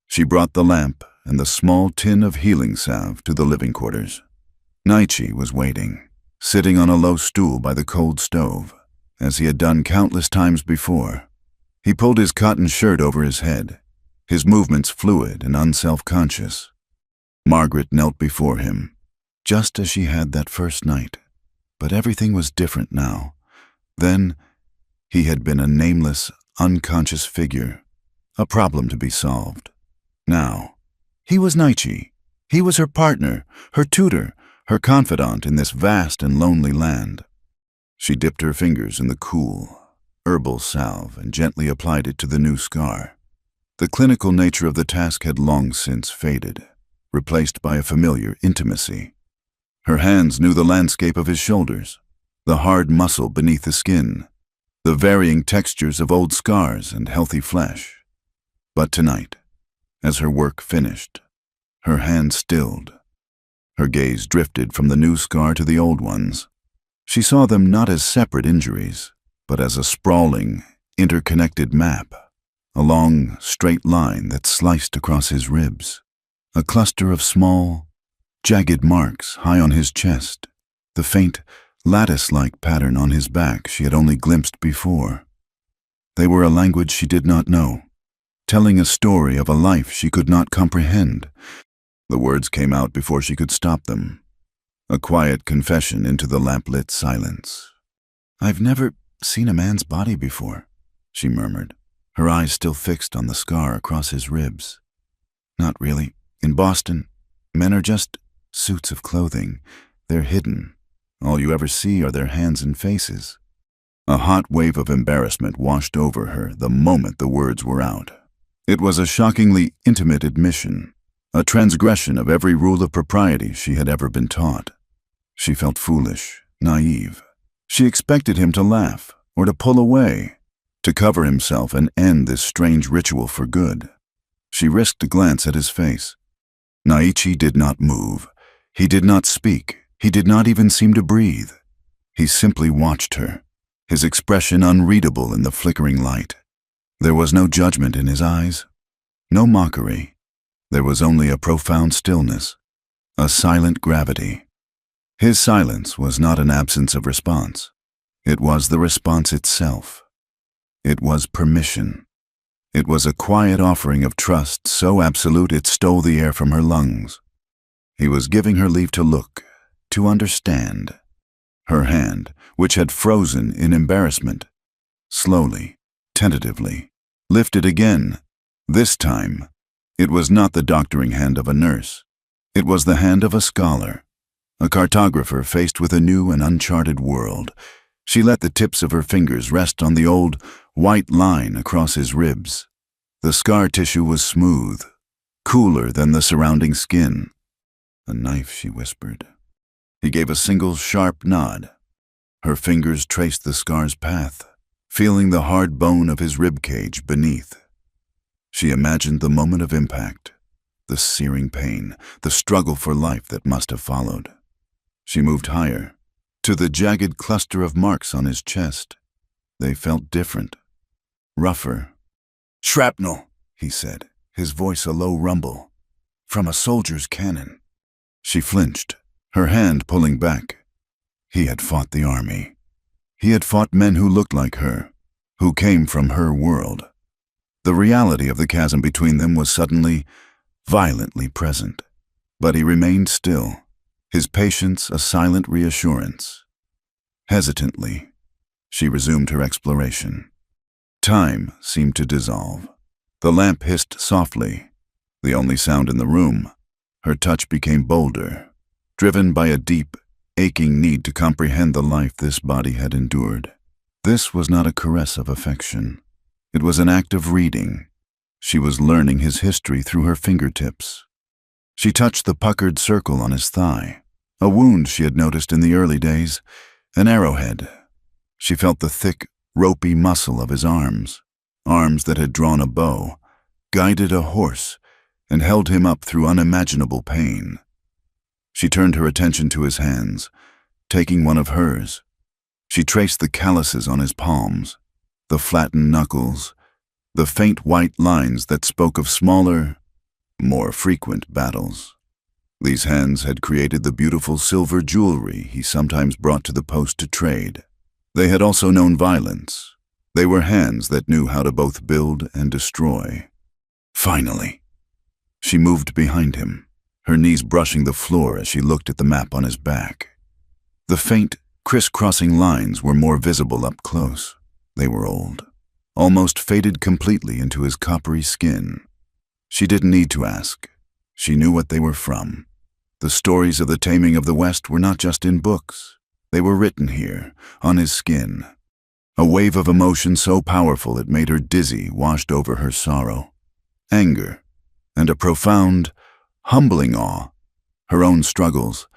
she brought the lamp and the small tin of healing salve to the living quarters. Naichi was waiting, sitting on a low stool by the cold stove, as he had done countless times before. He pulled his cotton shirt over his head, his movements fluid and unself-conscious. Margaret knelt before him, just as she had that first night, but everything was different now. Then, he had been a nameless, unconscious figure, a problem to be solved. Now, he was Naichi. He was her partner, her tutor, her confidant in this vast and lonely land. She dipped her fingers in the cool, herbal salve and gently applied it to the new scar. The clinical nature of the task had long since faded, replaced by a familiar intimacy. Her hands knew the landscape of his shoulders, the hard muscle beneath the skin, the varying textures of old scars and healthy flesh. But tonight, as her work finished, her hand stilled. Her gaze drifted from the new scar to the old ones. She saw them not as separate injuries, but as a sprawling, interconnected map, a long, straight line that sliced across his ribs, a cluster of small, jagged marks high on his chest, the faint, lattice-like pattern on his back she had only glimpsed before. They were a language she did not know, telling a story of a life she could not comprehend. The words came out before she could stop them, a quiet confession into the lamp-lit silence. "I've never seen a man's body before," she murmured, her eyes still fixed on the scar across his ribs. "Not really. In Boston, men are just suits of clothing. They're hidden. All you ever see are their hands and faces." A hot wave of embarrassment washed over her the moment the words were out. It was a shockingly intimate admission, a transgression of every rule of propriety she had ever been taught. She felt foolish, naive. She expected him to laugh or to pull away, to cover himself and end this strange ritual for good. She risked a glance at his face. Naichi did not move. He did not speak. He did not even seem to breathe. He simply watched her, his expression unreadable in the flickering light. There was no judgment in his eyes, no mockery. There was only a profound stillness, a silent gravity. His silence was not an absence of response. It was the response itself. It was permission. It was a quiet offering of trust so absolute it stole the air from her lungs. He was giving her leave to look, to understand. Her hand, which had frozen in embarrassment, slowly, tentatively, lifted again. This time, it was not the doctoring hand of a nurse. It was the hand of a scholar, a cartographer faced with a new and uncharted world. She let the tips of her fingers rest on the old, white line across his ribs. The scar tissue was smooth, cooler than the surrounding skin. "A knife," she whispered. He gave a single sharp nod. Her fingers traced the scar's path, feeling the hard bone of his ribcage beneath. She imagined the moment of impact, the searing pain, the struggle for life that must have followed. She moved higher, to the jagged cluster of marks on his chest. They felt different, rougher. "Shrapnel," he said, his voice a low rumble. "From a soldier's cannon." She flinched, her hand pulling back. He had fought the army. He had fought men who looked like her, who came from her world. The reality of the chasm between them was suddenly, violently present. But he remained still, his patience a silent reassurance. Hesitantly, she resumed her exploration. Time seemed to dissolve. The lamp hissed softly, the only sound in the room. Her touch became bolder, driven by a deep, aching need to comprehend the life this body had endured. This was not a caress of affection. It was an act of reading. She was learning his history through her fingertips. She touched the puckered circle on his thigh, a wound she had noticed in the early days, an arrowhead. She felt the thick, ropey muscle of his arms that had drawn a bow, guided a horse, and held him up through unimaginable pain. She turned her attention to his hands, taking one of hers. She traced the calluses on his palms, the flattened knuckles, the faint white lines that spoke of smaller, more frequent battles. These hands had created the beautiful silver jewelry he sometimes brought to the post to trade. They had also known violence. They were hands that knew how to both build and destroy. Finally, she moved behind him, her knees brushing the floor as she looked at the map on his back. The faint, crisscrossing lines were more visible up close. They were old, almost faded completely into his coppery skin. She didn't need to ask. She knew what they were from. The stories of the taming of the West were not just in books. They were written here, on his skin. A wave of emotion so powerful it made her dizzy washed over her sorrow, anger, and a profound, humbling awe. Her own struggles,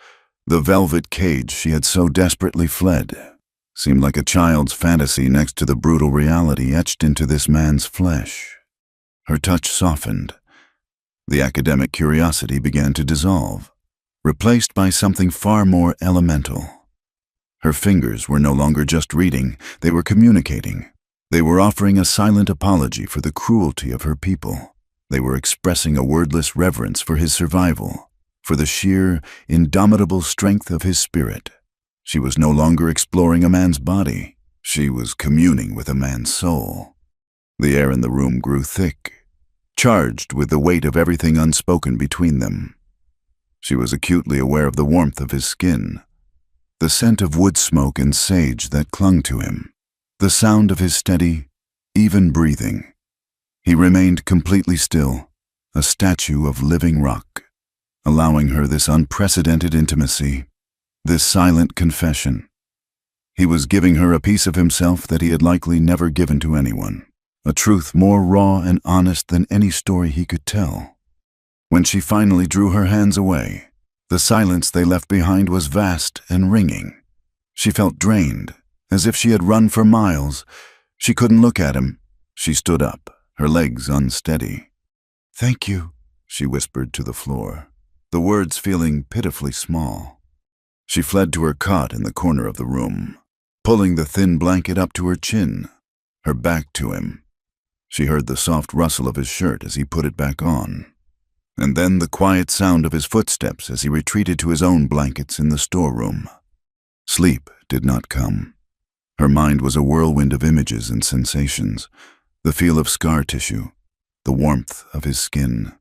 the velvet cage she had so desperately fled, seemed like a child's fantasy next to the brutal reality etched into this man's flesh. Her touch softened. The academic curiosity began to dissolve, replaced by something far more elemental. Her fingers were no longer just reading, they were communicating. They were offering a silent apology for the cruelty of her people. They were expressing a wordless reverence for his survival, for the sheer, indomitable strength of his spirit. She was no longer exploring a man's body. She was communing with a man's soul. The air in the room grew thick, charged with the weight of everything unspoken between them. She was acutely aware of the warmth of his skin, the scent of wood smoke and sage that clung to him, the sound of his steady, even breathing. He remained completely still, a statue of living rock, allowing her this unprecedented intimacy, this silent confession. He was giving her a piece of himself that he had likely never given to anyone, a truth more raw and honest than any story he could tell. When she finally drew her hands away, the silence they left behind was vast and ringing. She felt drained, as if she had run for miles. She couldn't look at him. She stood up, her legs unsteady. "Thank you," she whispered to the floor, the words feeling pitifully small. She fled to her cot in the corner of the room, pulling the thin blanket up to her chin, her back to him. She heard the soft rustle of his shirt as he put it back on, and then the quiet sound of his footsteps as he retreated to his own blankets in the storeroom. Sleep did not come. Her mind was a whirlwind of images and sensations, the feel of scar tissue, the warmth of his skin,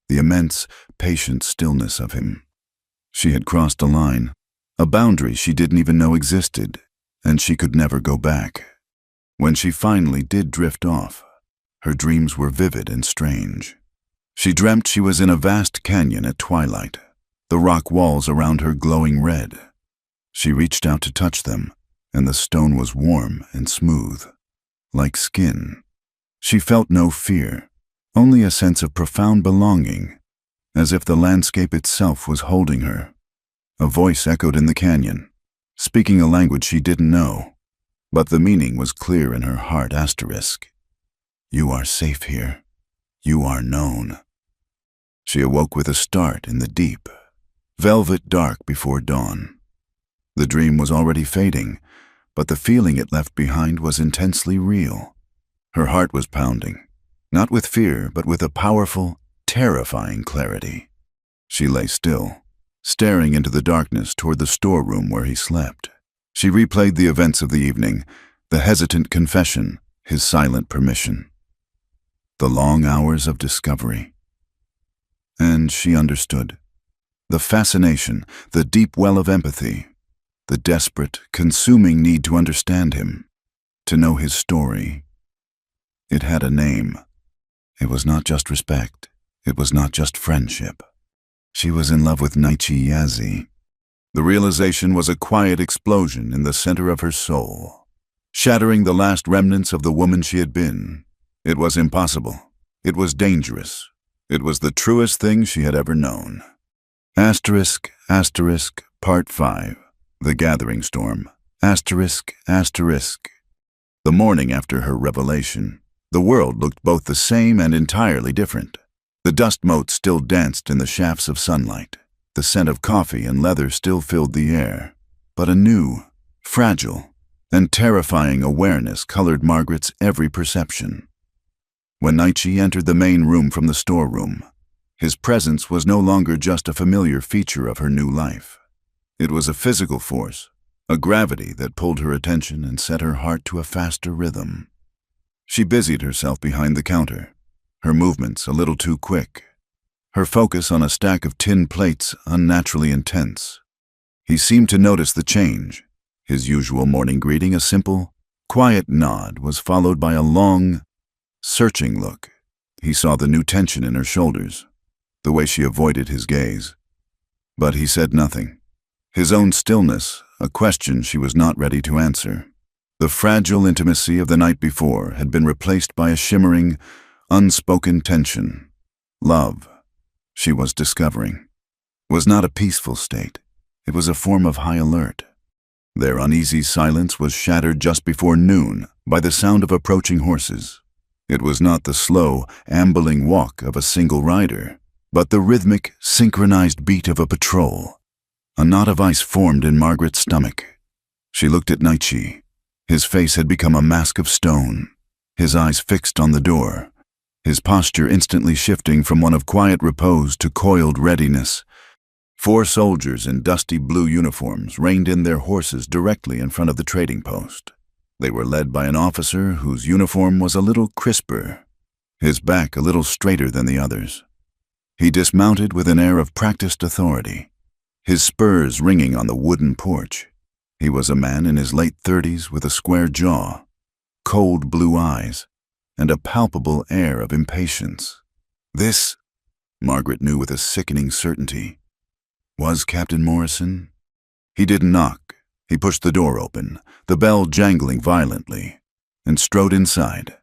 the immense, patient stillness of him. She had crossed a line, a boundary she didn't even know existed, and she could never go back. When she finally did drift off, her dreams were vivid and strange. She dreamt she was in a vast canyon at twilight, the rock walls around her glowing red. She reached out to touch them, and the stone was warm and smooth, like skin. She felt no fear, only a sense of profound belonging, as if the landscape itself was holding her. A voice echoed in the canyon, speaking a language she didn't know, but the meaning was clear in her heart. "You are safe here. You are known." She awoke with a start in the deep, velvet dark before dawn. The dream was already fading, but the feeling it left behind was intensely real. Her heart was pounding, not with fear, but with a powerful, terrifying clarity. She lay still, staring into the darkness toward the storeroom where he slept. She replayed the events of the evening, the hesitant confession, his silent permission, the long hours of discovery. And she understood. The fascination, the deep well of empathy, the desperate, consuming need to understand him, to know his story. It had a name. It was not just respect. It was not just friendship. She was in love with Yazi. The realization was a quiet explosion in the center of her soul, shattering the last remnants of the woman she had been. It was impossible. It was dangerous. It was the truest thing she had ever known. Part 5. The Gathering Storm. The morning after her revelation, the world looked both the same and entirely different. The dust motes still danced in the shafts of sunlight. The scent of coffee and leather still filled the air. But a new, fragile, and terrifying awareness colored Margaret's every perception. When Naichi entered the main room from the storeroom, his presence was no longer just a familiar feature of her new life. It was a physical force, a gravity that pulled her attention and set her heart to a faster rhythm. She busied herself behind the counter, her movements a little too quick, her focus on a stack of tin plates unnaturally intense. He seemed to notice the change. His usual morning greeting, a simple, quiet nod, was followed by a long, searching look. He saw the new tension in her shoulders, the way she avoided his gaze. But he said nothing. His own stillness, a question she was not ready to answer. The fragile intimacy of the night before had been replaced by a shimmering, unspoken tension. Love, she was discovering, was not a peaceful state. It was a form of high alert. Their uneasy silence was shattered just before noon by the sound of approaching horses. It was not the slow, ambling walk of a single rider, but the rhythmic, synchronized beat of a patrol. A knot of ice formed in Margaret's stomach. She looked at Naichi. His face had become a mask of stone, his eyes fixed on the door, his posture instantly shifting from one of quiet repose to coiled readiness. 4 soldiers in dusty blue uniforms reined in their horses directly in front of the trading post. They were led by an officer whose uniform was a little crisper, his back a little straighter than the others. He dismounted with an air of practiced authority, his spurs ringing on the wooden porch. He was a man in his late 30s with a square jaw, cold blue eyes, and a palpable air of impatience. This, Margaret knew with a sickening certainty, was Captain Morrison. He didn't knock. He pushed the door open, the bell jangling violently, and strode inside.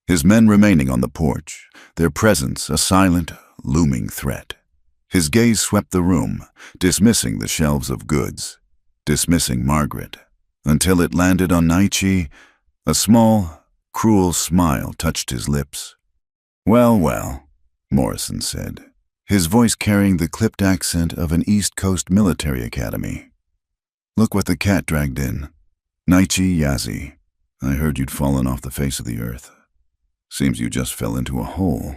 his men remaining on the porch, their presence a silent, looming threat. His gaze swept the room, dismissing the shelves of goods, dismissing Margaret, until it landed on Naichi. A small, cruel smile touched his lips. "Well, well," Morrison said, his voice carrying the clipped accent of an East Coast military academy. "Look what the cat dragged in. Naichi Yazi, I heard you'd fallen off the face of the earth. Seems you just fell into a hole."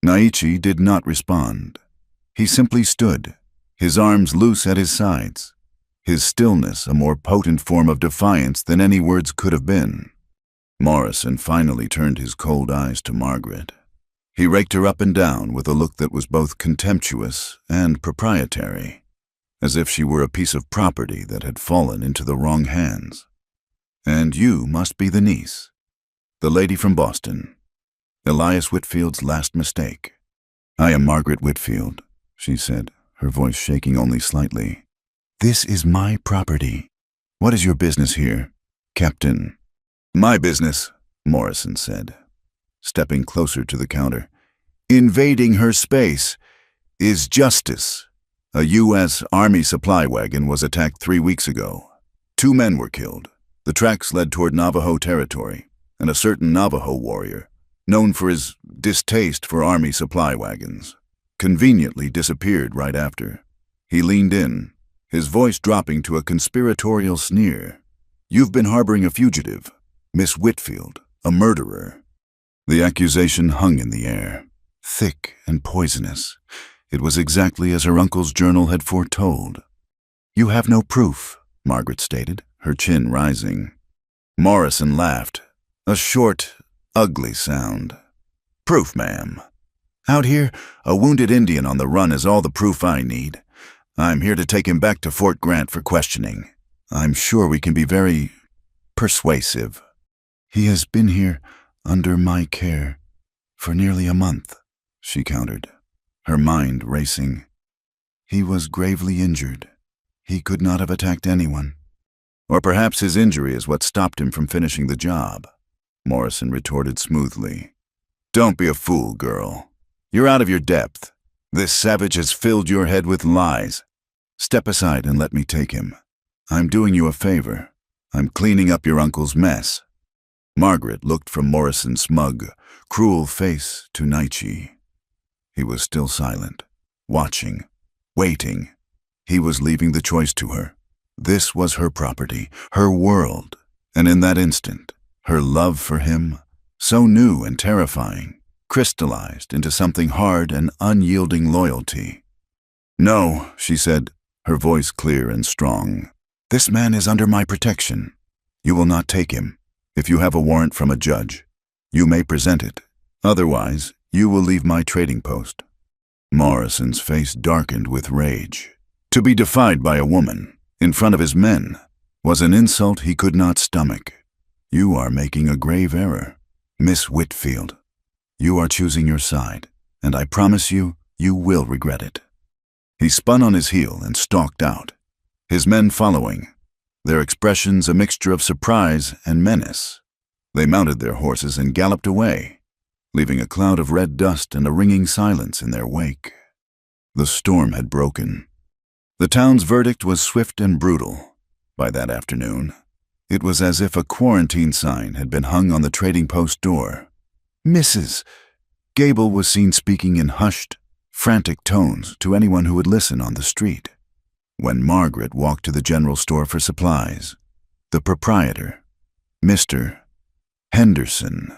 Naichi did not respond. He simply stood, his arms loose at his sides, his stillness a more potent form of defiance than any words could have been. Morrison finally turned his cold eyes to Margaret. He raked her up and down with a look that was both contemptuous and proprietary, as if she were a piece of property that had fallen into the wrong hands. "And you must be the niece, the lady from Boston, Elias Whitfield's last mistake." "I am Margaret Whitfield," she said, her voice shaking only slightly. "This is my property. What is your business here, Captain?" "My business," Morrison said, stepping closer to the counter, "invading her space is justice. A U.S. Army supply wagon was attacked 3 weeks ago. 2 men were killed. The tracks led toward Navajo territory, and a certain Navajo warrior, known for his distaste for Army supply wagons, conveniently disappeared right after. He leaned in, his voice dropping to a conspiratorial sneer. "You've been harboring a fugitive, Miss Whitfield, a murderer." The accusation hung in the air, thick and poisonous. It was exactly as her uncle's journal had foretold. "You have no proof," Margaret stated, her chin rising. Morrison laughed, a short, ugly sound. "Proof, ma'am. Out here, a wounded Indian on the run is all the proof I need. I'm here to take him back to Fort Grant for questioning. I'm sure we can be very persuasive." "He has been here under my care for nearly a month," she countered, her mind racing. "He was gravely injured. He could not have attacked anyone." "Or perhaps his injury is what stopped him from finishing the job," Morrison retorted smoothly. "Don't be a fool, girl. You're out of your depth. This savage has filled your head with lies. Step aside and let me take him. I'm doing you a favor. I'm cleaning up your uncle's mess." Margaret looked from Morrison's smug, cruel face to Naichi. He was still silent, watching, waiting. He was leaving the choice to her. This was her property, her world, and in that instant, her love for him, so new and terrifying, crystallized into something hard and unyielding loyalty. "No," she said, her voice clear and strong. "This man is under my protection. You will not take him. If you have a warrant from a judge, you may present it. Otherwise, you will leave my trading post." Morrison's face darkened with rage. To be defied by a woman, in front of his men, was an insult he could not stomach. "You are making a grave error, Miss Whitfield. You are choosing your side, and I promise you, you will regret it." He spun on his heel and stalked out, his men following, their expressions a mixture of surprise and menace. They mounted their horses and galloped away, leaving a cloud of red dust and a ringing silence in their wake. The storm had broken. The town's verdict was swift and brutal. By that afternoon, it was as if a quarantine sign had been hung on the trading post door. "Mrs." Gable was seen speaking in hushed, frantic tones to anyone who would listen on the street. When Margaret walked to the general store for supplies, the proprietor, Mr. Henderson,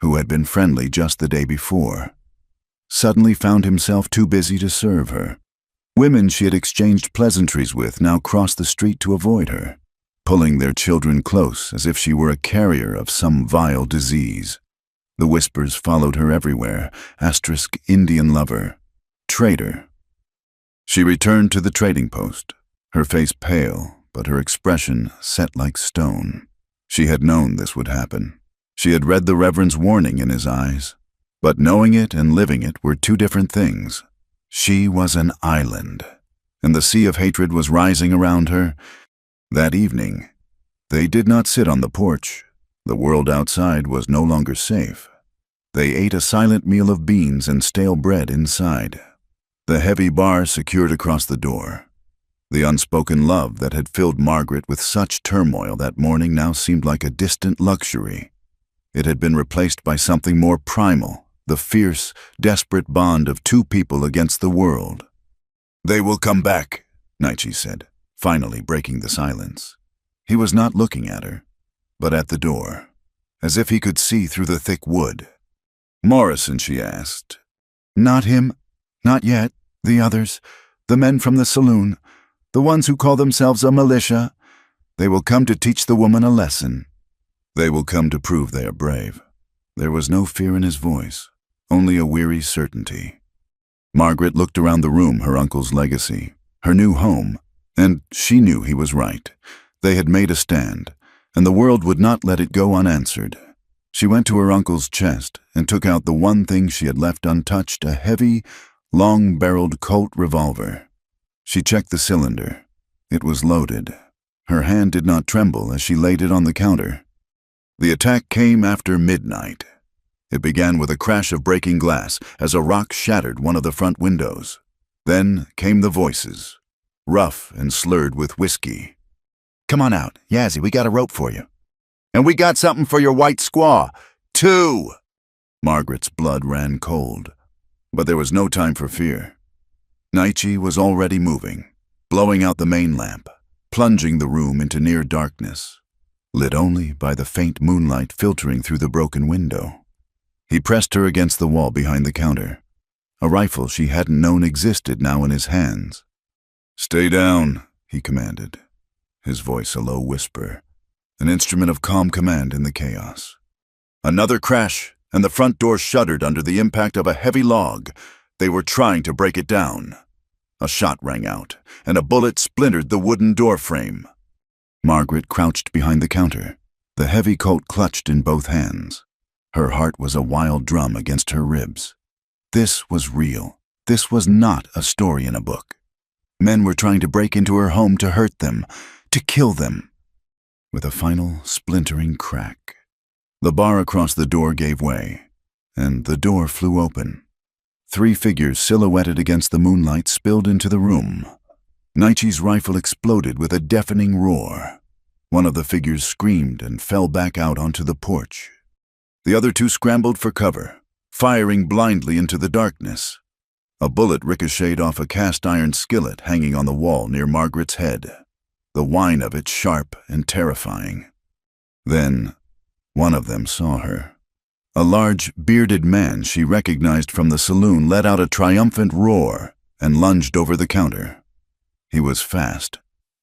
who had been friendly just the day before, suddenly found himself too busy to serve her. Women she had exchanged pleasantries with now crossed the street to avoid her, pulling their children close as if she were a carrier of some vile disease. The whispers followed her everywhere, * Indian lover, traitor. She returned to the trading post, her face pale, but her expression set like stone. She had known this would happen. She had read the Reverend's warning in his eyes, but knowing it and living it were two different things. She was an island, and the sea of hatred was rising around her. That evening, they did not sit on the porch. The world outside was no longer safe. They ate a silent meal of beans and stale bread inside. The heavy bar secured across the door. The unspoken love that had filled Margaret with such turmoil that morning now seemed like a distant luxury. It had been replaced by something more primal, the fierce, desperate bond of two people against the world. "They will come back," Naichi said, finally breaking the silence. He was not looking at her, but at the door, as if he could see through the thick wood. "Morrison," she asked. "Not him. Not yet. The others. The men from the saloon. The ones who call themselves a militia. They will come to teach the woman a lesson. They will come to prove they are brave." There was no fear in his voice, only a weary certainty. Margaret looked around the room, her uncle's legacy, her new home, and she knew he was right. They had made a stand, and the world would not let it go unanswered. She went to her uncle's chest and took out the one thing she had left untouched, a heavy, long-barreled Colt revolver. She checked the cylinder. It was loaded. Her hand did not tremble as she laid it on the counter. The attack came after midnight. It began with a crash of breaking glass as a rock shattered one of the front windows. Then came the voices, rough and slurred with whiskey. "Come on out, Yazzie, we got a rope for you. And we got something for your white squaw, too." Margaret's blood ran cold, but there was no time for fear. Naichi was already moving, blowing out the main lamp, plunging the room into near darkness, lit only by the faint moonlight filtering through the broken window. He pressed her against the wall behind the counter, a rifle she hadn't known existed now in his hands. "Stay down," he commanded, his voice a low whisper, an instrument of calm command in the chaos. Another crash, and the front door shuddered under the impact of a heavy log. They were trying to break it down. A shot rang out, and a bullet splintered the wooden door frame. Margaret crouched behind the counter, the heavy Colt clutched in both hands. Her heart was a wild drum against her ribs. This was real. This was not a story in a book. Men were trying to break into her home to hurt them, to kill them. With a final splintering crack, the bar across the door gave way, and the door flew open. 3 figures silhouetted against the moonlight spilled into the room. Naichi's rifle exploded with a deafening roar. One of the figures screamed and fell back out onto the porch. The other 2 scrambled for cover, firing blindly into the darkness. A bullet ricocheted off a cast-iron skillet hanging on the wall near Margaret's head, the whine of it sharp and terrifying. Then, one of them saw her. A large, bearded man she recognized from the saloon let out a triumphant roar and lunged over the counter. He was fast,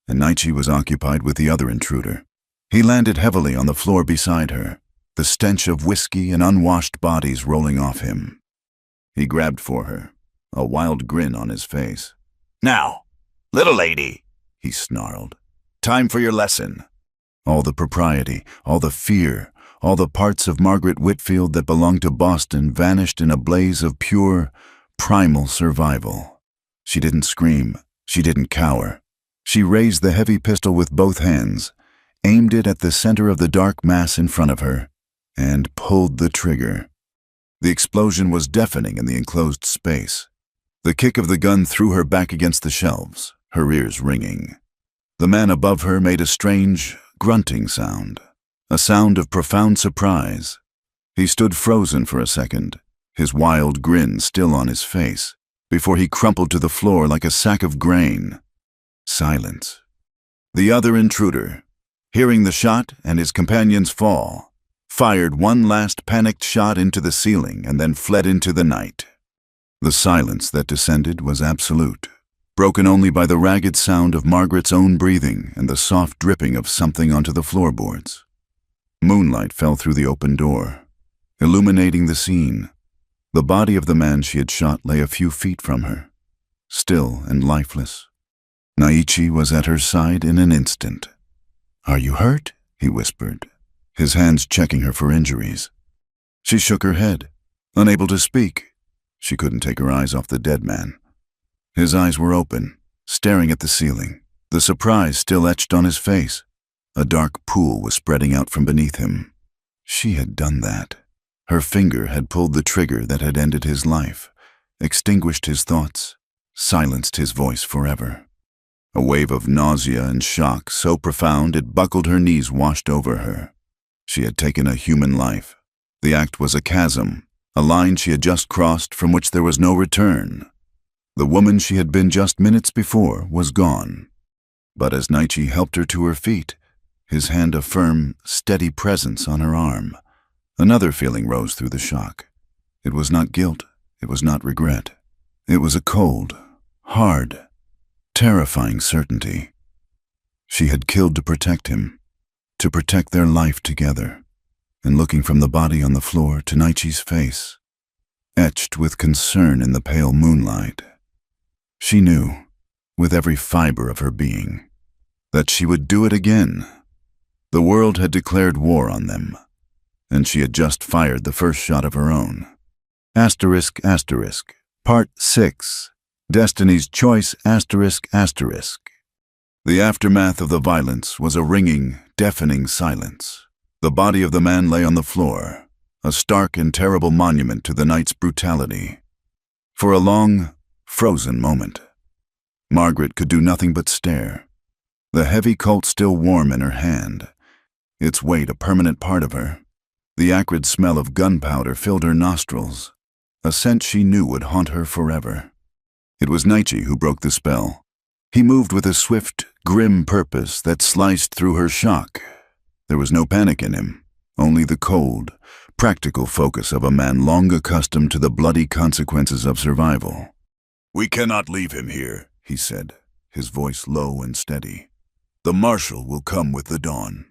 and Naichi was occupied with the other intruder. He landed heavily on the floor beside her, the stench of whiskey and unwashed bodies rolling off him. He grabbed for her, a wild grin on his face. "Now, little lady," he snarled, "time for your lesson." All the propriety, all the fear, all the parts of Margaret Whitfield that belonged to Boston vanished in a blaze of pure, primal survival. She didn't scream. She didn't cower. She raised the heavy pistol with both hands, aimed it at the center of the dark mass in front of her, and pulled the trigger. The explosion was deafening in the enclosed space. The kick of the gun threw her back against the shelves, her ears ringing. The man above her made a strange, grunting sound, a sound of profound surprise. He stood frozen for a second, his wild grin still on his face, before he crumpled to the floor like a sack of grain. Silence. The other intruder, hearing the shot and his companion's fall, fired one last panicked shot into the ceiling and then fled into the night. The silence that descended was absolute, broken only by the ragged sound of Margaret's own breathing and the soft dripping of something onto the floorboards. Moonlight fell through the open door, illuminating the scene. The body of the man she had shot lay a few feet from her, still and lifeless. Naichi was at her side in an instant. "Are you hurt?" he whispered, his hands checking her for injuries. She shook her head, unable to speak. She couldn't take her eyes off the dead man. His eyes were open, staring at the ceiling, the surprise still etched on his face. A dark pool was spreading out from beneath him. She had done that. Her finger had pulled the trigger that had ended his life, extinguished his thoughts, silenced his voice forever. A wave of nausea and shock so profound it buckled her knees washed over her. She had taken a human life. The act was a chasm, a line she had just crossed from which there was no return. The woman she had been just minutes before was gone. But as Naichi helped her to her feet, his hand a firm, steady presence on her arm, another feeling rose through the shock. It was not guilt, it was not regret. It was a cold, hard, terrifying certainty. She had killed to protect him, to protect their life together. And looking from the body on the floor to Naichi's face, etched with concern in the pale moonlight, she knew, with every fiber of her being, that she would do it again. The world had declared war on them, and she had just fired the first shot of her own. Asterisk, asterisk. Part 6. Destiny's Choice, asterisk, asterisk. The aftermath of the violence was a ringing, deafening silence. The body of the man lay on the floor, a stark and terrible monument to the night's brutality. For a long, frozen moment, Margaret could do nothing but stare, the heavy Colt still warm in her hand, its weight a permanent part of her. The acrid smell of gunpowder filled her nostrils, a scent she knew would haunt her forever. It was Naichi who broke the spell. He moved with a swift, grim purpose that sliced through her shock. There was no panic in him, only the cold, practical focus of a man long accustomed to the bloody consequences of survival. "We cannot leave him here," he said, his voice low and steady. "The marshal will come with the dawn."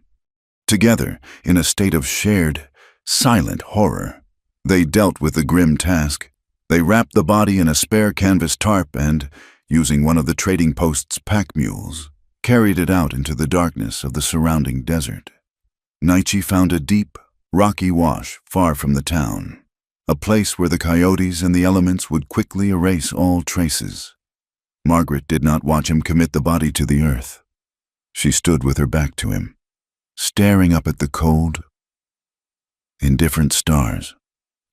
Together, in a state of shared, silent horror, they dealt with the grim task. They wrapped the body in a spare canvas tarp and, using one of the trading post's pack mules, carried it out into the darkness of the surrounding desert. Naichi found a deep, rocky wash far from the town, a place where the coyotes and the elements would quickly erase all traces. Margaret did not watch him commit the body to the earth. She stood with her back to him, staring up at the cold, indifferent stars,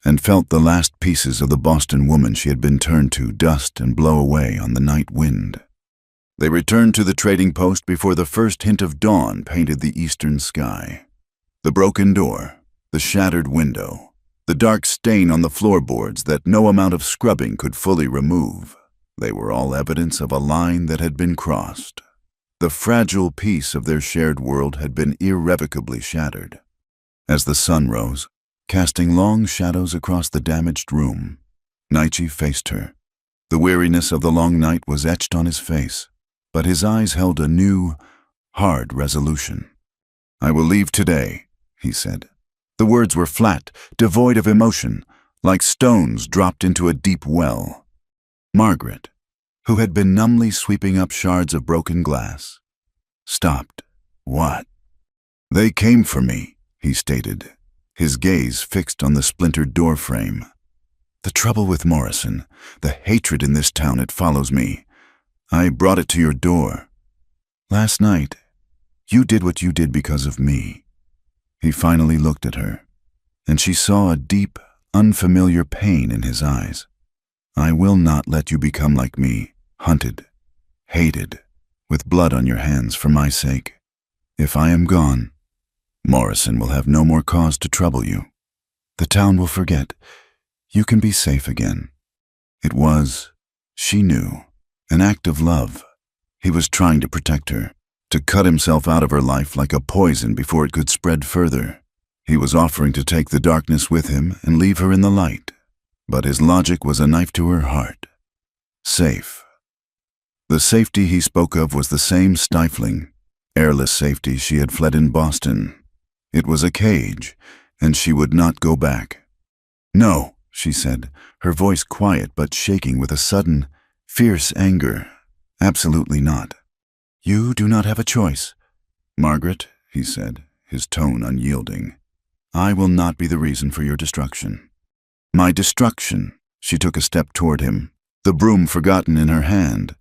and felt the last pieces of the Boston woman she had been turned to dust and blow away on the night wind. They returned to the trading post before the first hint of dawn painted the eastern sky. The broken door, the shattered window, the dark stain on the floorboards that no amount of scrubbing could fully remove, they were all evidence of a line that had been crossed. The fragile peace of their shared world had been irrevocably shattered. As the sun rose, casting long shadows across the damaged room, Naichi faced her. The weariness of the long night was etched on his face, but his eyes held a new, hard resolution. "I will leave today," he said. The words were flat, devoid of emotion, like stones dropped into a deep well. Margaret, who had been numbly sweeping up shards of broken glass, stopped. "What?" "They came for me," he stated, his gaze fixed on the splintered doorframe. "The trouble with Morrison, the hatred in this town, it follows me. I brought it to your door. Last night, you did what you did because of me." He finally looked at her, and she saw a deep, unfamiliar pain in his eyes. "I will not let you become like me, hunted, hated, with blood on your hands for my sake. If I am gone, Morrison will have no more cause to trouble you. The town will forget. You can be safe again." It was, she knew, an act of love. He was trying to protect her, to cut himself out of her life like a poison before it could spread further. He was offering to take the darkness with him and leave her in the light, but his logic was a knife to her heart. Safe. The safety he spoke of was the same stifling, airless safety she had fled in Boston. It was a cage, and she would not go back. "No," she said, her voice quiet but shaking with a sudden, fierce anger. "Absolutely not. You do not have a choice." "Margaret," he said, his tone unyielding, "I will not be the reason for your destruction." "My destruction?" She took a step toward him, the broom forgotten in her hand.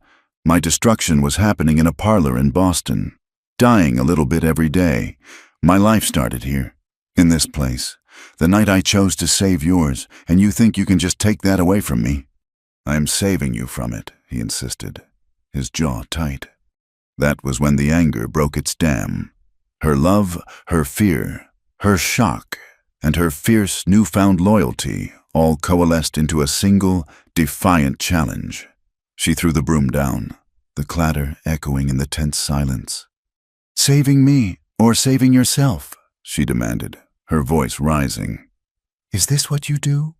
"My destruction was happening in a parlor in Boston, dying a little bit every day. My life started here." In this place, the night I chose to save yours, and you think you can just take that away from me? I am saving you from it, he insisted, his jaw tight. That was when the anger broke its dam. Her love, her fear, her shock, and her fierce, newfound loyalty all coalesced into a single, defiant challenge. She threw the broom down, the clatter echoing in the tense silence. "Saving me, or saving yourself?" she demanded, her voice rising. "Is this what you do?"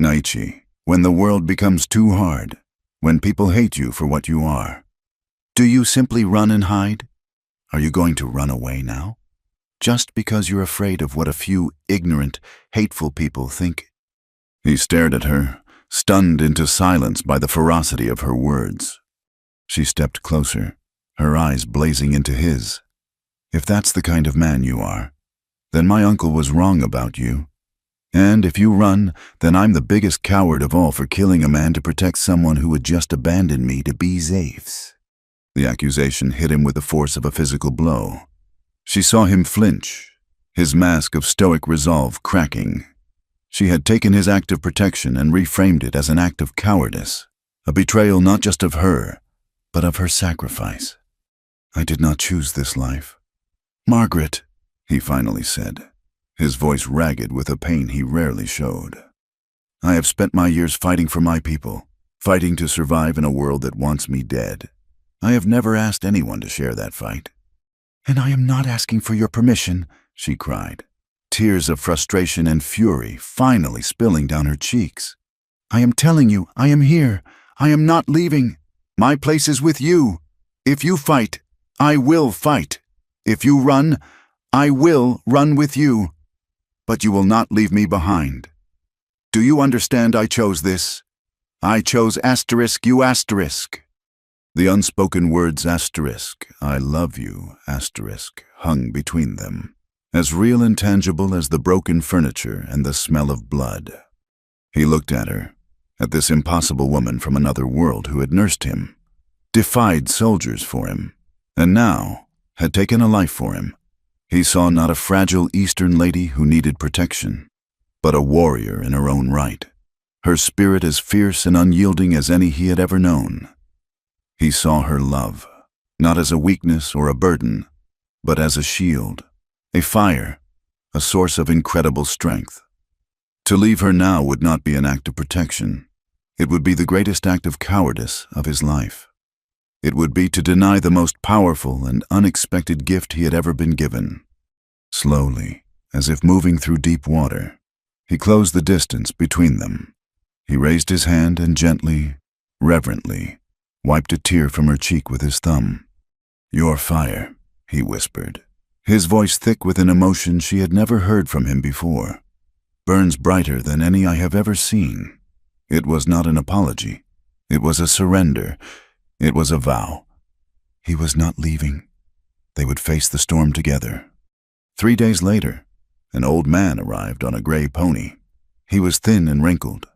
Naichi, when the world becomes too hard, when people hate you for what you are, do you simply run and hide? Are you going to run away now? Just because you're afraid of what a few ignorant, hateful people think? He stared at her, stunned into silence by the ferocity of her words. She stepped closer, her eyes blazing into his. "If that's the kind of man you are, then my uncle was wrong about you. And if you run, then I'm the biggest coward of all for killing a man to protect someone who would just abandon me to be Zafes." The accusation hit him with the force of a physical blow. She saw him flinch, his mask of stoic resolve cracking. She had taken his act of protection and reframed it as an act of cowardice, a betrayal not just of her, but of her sacrifice. "I did not choose this life." "Margaret," he finally said, his voice ragged with a pain he rarely showed. "I have spent my years fighting for my people, fighting to survive in a world that wants me dead. I have never asked anyone to share that fight." "And I am not asking for your permission," she cried, tears of frustration and fury finally spilling down her cheeks. "I am telling you, I am here. I am not leaving. My place is with you. If you fight, I will fight. If you run, I will run with you. But you will not leave me behind. Do you understand I chose this? I chose *you*. The unspoken words "I love you" hung between them, as real and tangible as the broken furniture and the smell of blood. He looked at her, at this impossible woman from another world who had nursed him, defied soldiers for him, and now had taken a life for him. He saw not a fragile Eastern lady who needed protection, but a warrior in her own right, her spirit as fierce and unyielding as any he had ever known. He saw her love, not as a weakness or a burden, but as a shield, a fire, a source of incredible strength. To leave her now would not be an act of protection. It would be the greatest act of cowardice of his life. It would be to deny the most powerful and unexpected gift he had ever been given. Slowly, as if moving through deep water, he closed the distance between them. He raised his hand and gently, reverently, wiped a tear from her cheek with his thumb. "Your fire," he whispered, his voice thick with an emotion she had never heard from him before, "burns brighter than any I have ever seen." It was not an apology. It was a surrender. It was a vow. He was not leaving. They would face the storm together. 3 days later, an old man arrived on a gray pony. He was thin and wrinkled,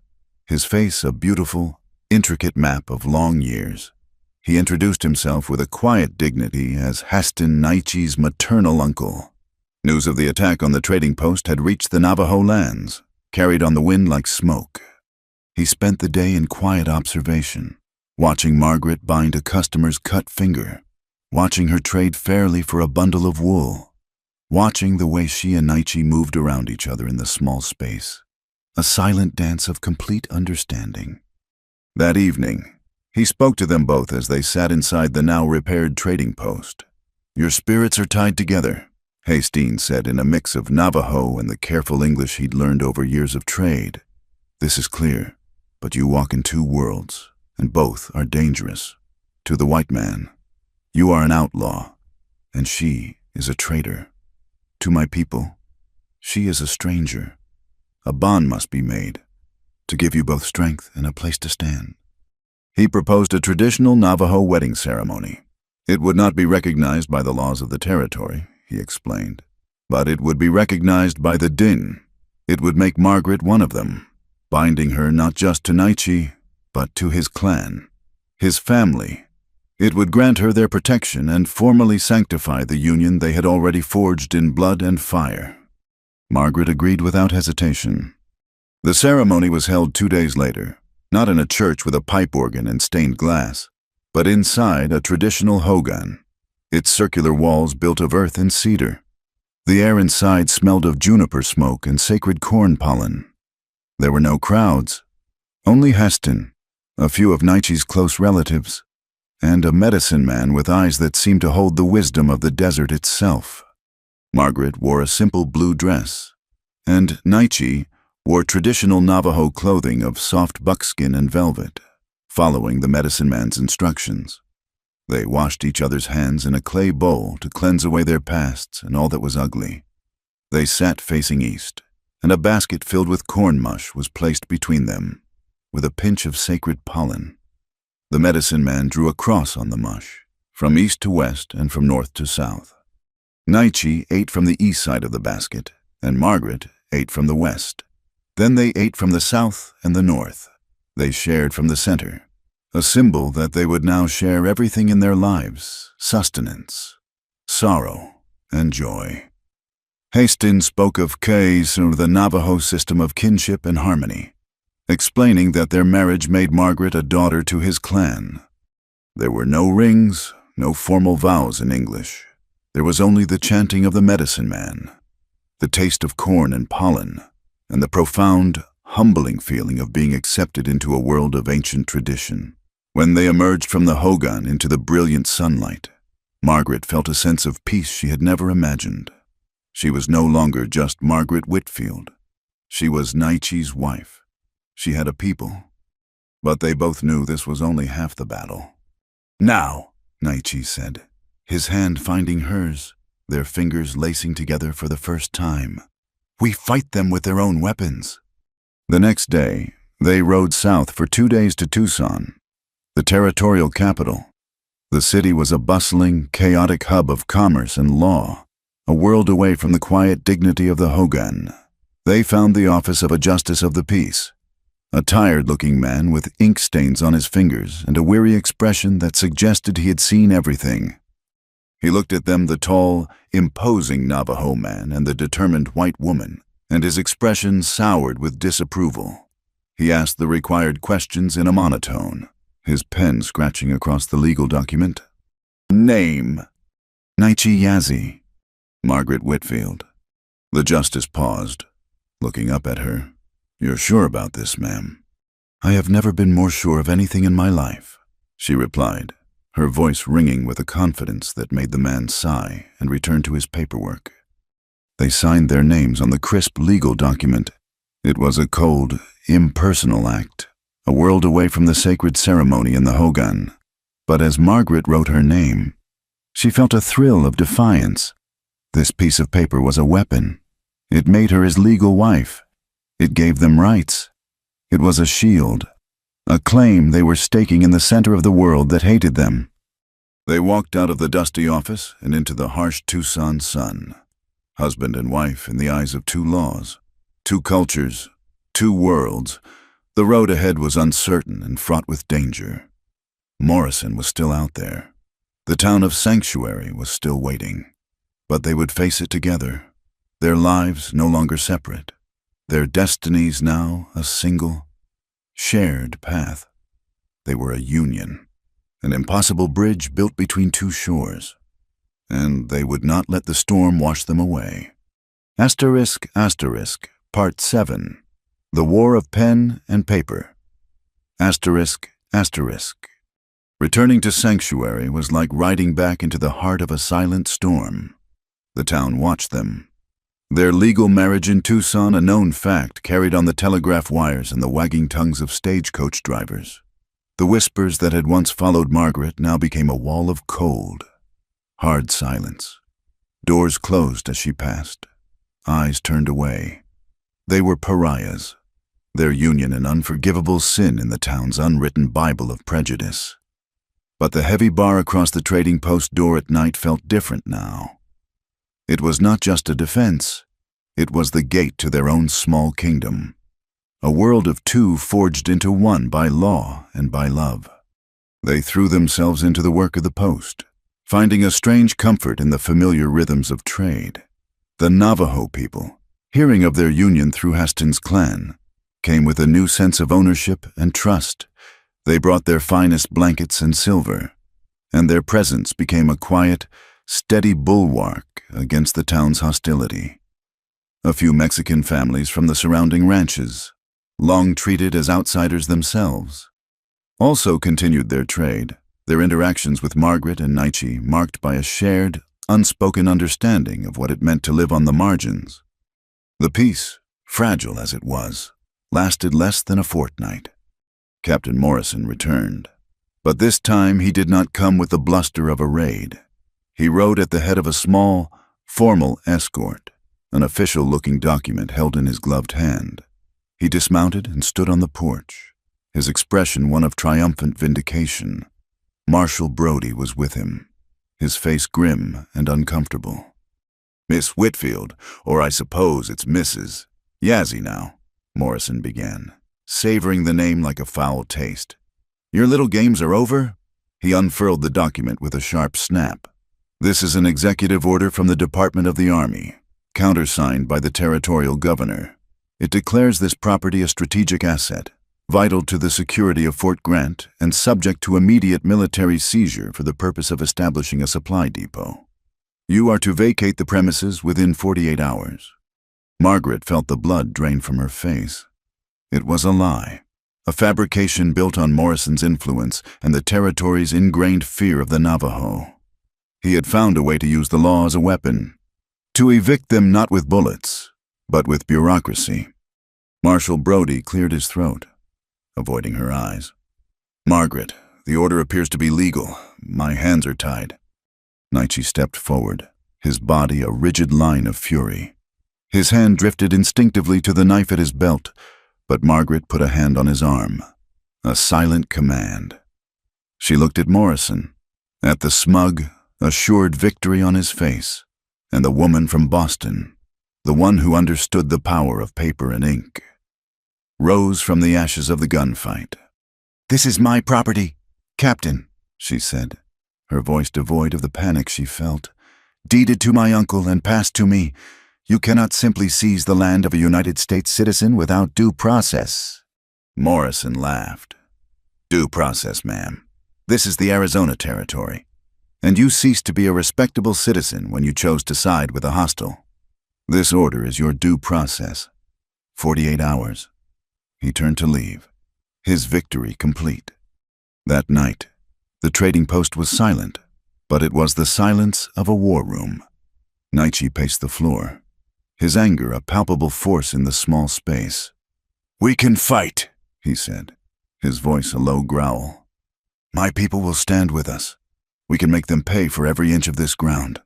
his face a beautiful, intricate map of long years. He introduced himself with a quiet dignity as Hastin Naichi's maternal uncle. News of the attack on the trading post had reached the Navajo lands, carried on the wind like smoke. He spent the day in quiet observation, watching Margaret bind a customer's cut finger, watching her trade fairly for a bundle of wool, watching the way she and Naichi moved around each other in the small space, a silent dance of complete understanding. That evening, he spoke to them both as they sat inside the now-repaired trading post. "Your spirits are tied together," Hastine said in a mix of Navajo and the careful English he'd learned over years of trade. "This is clear, but you walk in two worlds, and both are dangerous. To the white man, you are an outlaw, and she is a traitor. To my people, she is a stranger. A bond must be made, to give you both strength and a place to stand." He proposed a traditional Navajo wedding ceremony. It would not be recognized by the laws of the territory, he explained, but it would be recognized by the Din. It would make Margaret one of them, binding her not just to Naichi, but to his clan, his family. It would grant her their protection and formally sanctify the union they had already forged in blood and fire. Margaret agreed without hesitation. The ceremony was held 2 days later, not in a church with a pipe organ and stained glass, but inside a traditional hogan, its circular walls built of earth and cedar. The air inside smelled of juniper smoke and sacred corn pollen. There were no crowds, only Heston, a few of Nietzsche's close relatives, and a medicine man with eyes that seemed to hold the wisdom of the desert itself. Margaret wore a simple blue dress, and Nietzsche wore traditional Navajo clothing of soft buckskin and velvet, following the medicine man's instructions. They washed each other's hands in a clay bowl to cleanse away their pasts and all that was ugly. They sat facing east, and a basket filled with corn mush was placed between them, with a pinch of sacred pollen. The medicine man drew a cross on the mush, from east to west and from north to south. Nietzsche ate from the east side of the basket, and Margaret ate from the west. Then they ate from the south and the north. They shared from the center, a symbol that they would now share everything in their lives: sustenance, sorrow, and joy. Hastings spoke of K's or the Navajo system of kinship and harmony, explaining that their marriage made Margaret a daughter to his clan. There were no rings, no formal vows in English. There was only the chanting of the medicine man, the taste of corn and pollen, and the profound, humbling feeling of being accepted into a world of ancient tradition. When they emerged from the hogan into the brilliant sunlight, Margaret felt a sense of peace she had never imagined. She was no longer just Margaret Whitfield. She was Nietzsche's wife. She had a people. But they both knew this was only half the battle. "Now," Nietzsche said, his hand finding hers, their fingers lacing together for the first time. "We fight them with their own weapons." The next day, they rode south for 2 days to Tucson, the territorial capital. The city was a bustling, chaotic hub of commerce and law, a world away from the quiet dignity of the hogan. They found the office of a justice of the peace, a tired-looking man with ink stains on his fingers and a weary expression that suggested he had seen everything. He looked at them, the tall, imposing Navajo man and the determined white woman, and his expression soured with disapproval. He asked the required questions in a monotone, his pen scratching across the legal document. "Name?" "Nietzsche Yazzie." "Margaret Whitfield." The justice paused, looking up at her. "You're sure about this, ma'am?" "I have never been more sure of anything in my life," she replied, her voice ringing with a confidence that made the man sigh and return to his paperwork. They signed their names on the crisp legal document. It was a cold, impersonal act, a world away from the sacred ceremony in the hogan. But as Margaret wrote her name, she felt a thrill of defiance. This piece of paper was a weapon. It made her his legal wife. It gave them rights. It was a shield, a claim they were staking in the center of the world that hated them. They walked out of the dusty office and into the harsh Tucson sun. Husband and wife in the eyes of two laws, two cultures, two worlds. The road ahead was uncertain and fraught with danger. Morrison was still out there. The town of Sanctuary was still waiting. But they would face it together, their lives no longer separate, their destinies now a single, shared path. They were a union, an impossible bridge built between two shores, and they would not let the storm wash them away. Asterisk, asterisk, Part 7, The War of Pen and Paper. Asterisk, asterisk. Returning to Sanctuary was like riding back into the heart of a silent storm. The town watched them. Their legal marriage in Tucson, a known fact, carried on the telegraph wires and the wagging tongues of stagecoach drivers. The whispers that had once followed Margaret now became a wall of cold. Hard silence. Doors closed as she passed. Eyes turned away. They were pariahs, their union an unforgivable sin in the town's unwritten Bible of prejudice. But the heavy bar across the trading post door at night felt different now. It was not just a defense. It was the gate to their own small kingdom, a world of two forged into one by law and by love. They threw themselves into the work of the post, finding a strange comfort in the familiar rhythms of trade. The Navajo people, Hearing of their union through Haston's clan came with a new sense of ownership and trust. They brought their finest blankets and silver, and their presence became a quiet, steady bulwark against the town's hostility. A few Mexican families from the surrounding ranches, long treated as outsiders themselves, also continued their trade, their interactions with Margaret and Naichi marked by a shared, unspoken understanding of what it meant to live on the margins. The peace, fragile as it was, lasted less than a fortnight. Captain Morrison returned, but this time he did not come with the bluster of a raid. He rode at the head of a small, formal escort, an official-looking document held in his gloved hand. He dismounted and stood on the porch, his expression one of triumphant vindication. Marshal Brody was with him, his face grim and uncomfortable. "Miss Whitfield, or I suppose it's Mrs. Yazzie now," Morrison began, savoring the name like a foul taste. "Your little games are over?" He unfurled the document with a sharp snap. "This is an executive order from the Department of the Army, countersigned by the territorial governor. It declares this property a strategic asset, vital to the security of Fort Grant and subject to immediate military seizure for the purpose of establishing a supply depot. You are to vacate the premises within 48 hours. Margaret felt the blood drain from her face. It was a lie, a fabrication built on Morrison's influence and the territory's ingrained fear of the Navajo. He had found a way to use the law as a weapon, to evict them not with bullets, but with bureaucracy. Marshal Brody cleared his throat, avoiding her eyes. "Margaret, the order appears to be legal. My hands are tied." Naichi stepped forward, his body a rigid line of fury. His hand drifted instinctively to the knife at his belt, but Margaret put a hand on his arm, a silent command. She looked at Morrison, at the smug, assured victory on his face, and the woman from Boston, the one who understood the power of paper and ink, rose from the ashes of the gunfight. "This is my property, Captain," she said, her voice devoid of the panic she felt. "Deeded to my uncle and passed to me. You cannot simply seize the land of a United States citizen without due process." Morrison laughed. "Due process, ma'am. This is the Arizona territory, and you ceased to be a respectable citizen when you chose to side with a hostile. This order is your due process. 48 hours. He turned to leave, his victory complete. That night, the trading post was silent, but it was the silence of a war room. Naichi paced the floor, his anger a palpable force in the small space. "We can fight," he said, his voice a low growl. "My people will stand with us. We can make them pay for every inch of this ground."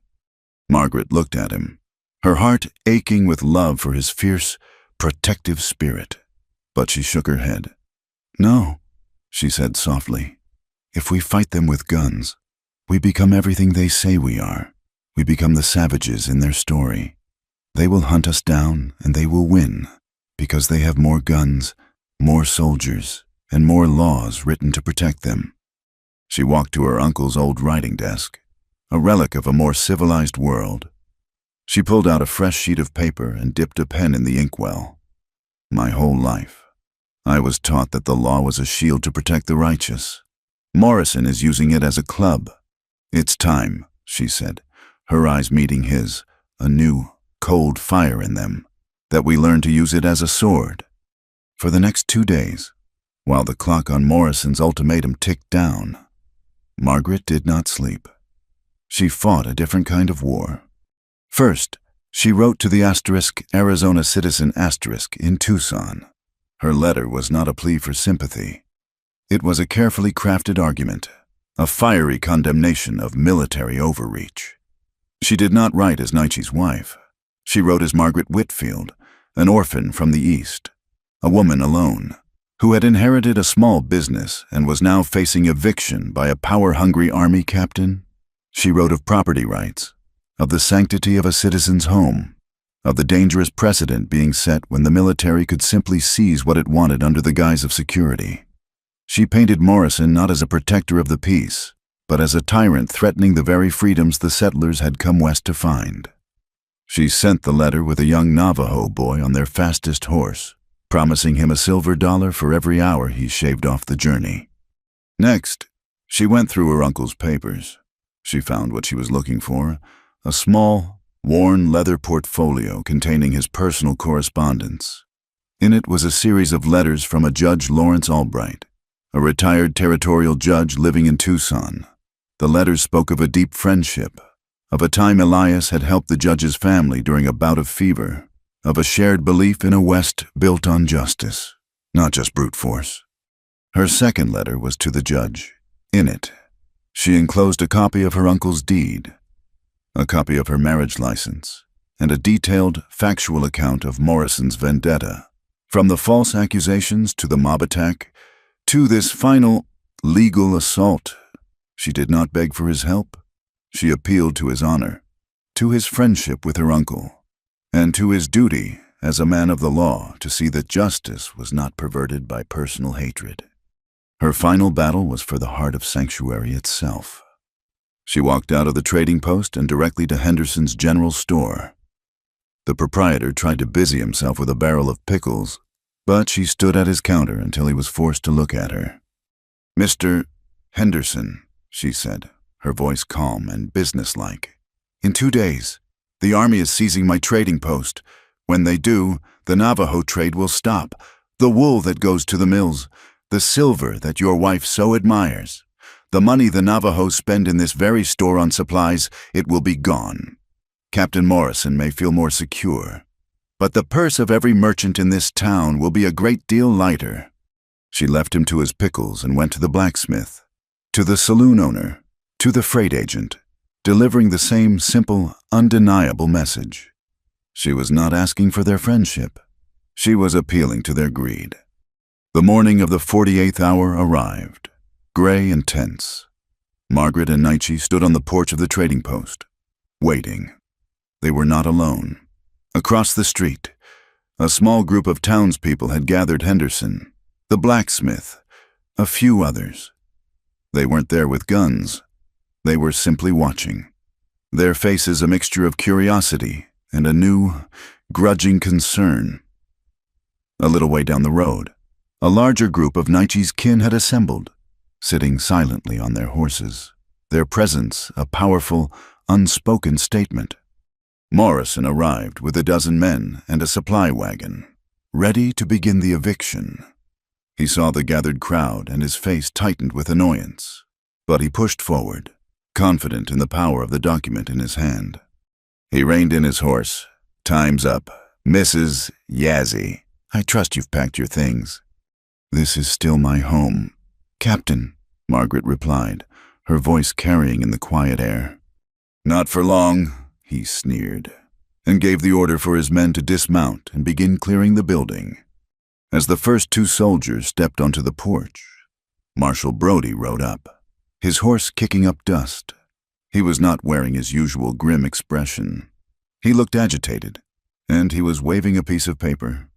Margaret looked at him, her heart aching with love for his fierce, protective spirit. But she shook her head. "No," she said softly. "If we fight them with guns, we become everything they say we are. We become the savages in their story. They will hunt us down, and they will win, because they have more guns, more soldiers, and more laws written to protect them." She walked to her uncle's old writing desk, a relic of a more civilized world. She pulled out a fresh sheet of paper and dipped a pen in the inkwell. "My whole life, I was taught that the law was a shield to protect the righteous. Morrison is using it as a club. It's time," she said, her eyes meeting his, a new, cold fire in them, "that we learn to use it as a sword." For the next 2 days, while the clock on Morrison's ultimatum ticked down, Margaret did not sleep. She fought a different kind of war. First, she wrote to the Arizona citizen in Tucson. Her letter was not a plea for sympathy. It was a carefully crafted argument, a fiery condemnation of military overreach. She did not write as Naichi's wife. She wrote as Margaret Whitfield, an orphan from the East, a woman alone, who had inherited a small business and was now facing eviction by a power-hungry army captain. She wrote of property rights, of the sanctity of a citizen's home, of the dangerous precedent being set when the military could simply seize what it wanted under the guise of security. She painted Morrison not as a protector of the peace, but as a tyrant threatening the very freedoms the settlers had come west to find. She sent the letter with a young Navajo boy on their fastest horse, promising him a silver dollar for every hour he shaved off the journey. Next, she went through her uncle's papers. She found what she was looking for, a small, worn leather portfolio containing his personal correspondence. In it was a series of letters from a Judge Lawrence Albright, a retired territorial judge living in Tucson. The letters spoke of a deep friendship, of a time Elias had helped the judge's family during a bout of fever, of a shared belief in a West built on justice, not just brute force. Her second letter was to the judge. In it, she enclosed a copy of her uncle's deed, a copy of her marriage license, and a detailed, factual account of Morrison's vendetta. From the false accusations to the mob attack, to this final legal assault, she did not beg for his help. She appealed to his honor, to his friendship with her uncle, and to his duty as a man of the law to see that justice was not perverted by personal hatred. Her final battle was for the heart of sanctuary itself. She walked out of the trading post and directly to Henderson's general store. The proprietor tried to busy himself with a barrel of pickles, but she stood at his counter until he was forced to look at her. "Mr. Henderson," she said, her voice calm and businesslike. "In 2 days, the army is seizing my trading post. When they do, the Navajo trade will stop. The wool that goes to the mills, the silver that your wife so admires, the money the Navajos spend in this very store on supplies, it will be gone. Captain Morrison may feel more secure, but the purse of every merchant in this town will be a great deal lighter." She left him to his pickles and went to the blacksmith, to the saloon owner, to the freight agent, delivering the same simple, undeniable message. She was not asking for their friendship. She was appealing to their greed. The morning of the 48th hour arrived, gray and tense. Margaret and Nietzsche stood on the porch of the trading post, waiting. They were not alone. Across the street, a small group of townspeople had gathered Henderson, the blacksmith, a few others. They weren't there with guns. They were simply watching. Their faces a mixture of curiosity and a new, grudging concern. A little way down the road, a larger group of Nietzsche's kin had assembled, sitting silently on their horses, their presence a powerful, unspoken statement. Morrison arrived with a dozen men and a supply wagon, ready to begin the eviction. He saw the gathered crowd and his face tightened with annoyance, but he pushed forward, confident in the power of the document in his hand. He reined in his horse. "Time's up. Mrs. Yazzie, I trust you've packed your things." "This is still my home, Captain," Margaret replied, her voice carrying in the quiet air. "Not for long," he sneered, and gave the order for his men to dismount and begin clearing the building. As the first 2 soldiers stepped onto the porch, Marshal Brody rode up, his horse kicking up dust. He was not wearing his usual grim expression. He looked agitated, and he was waving a piece of paper.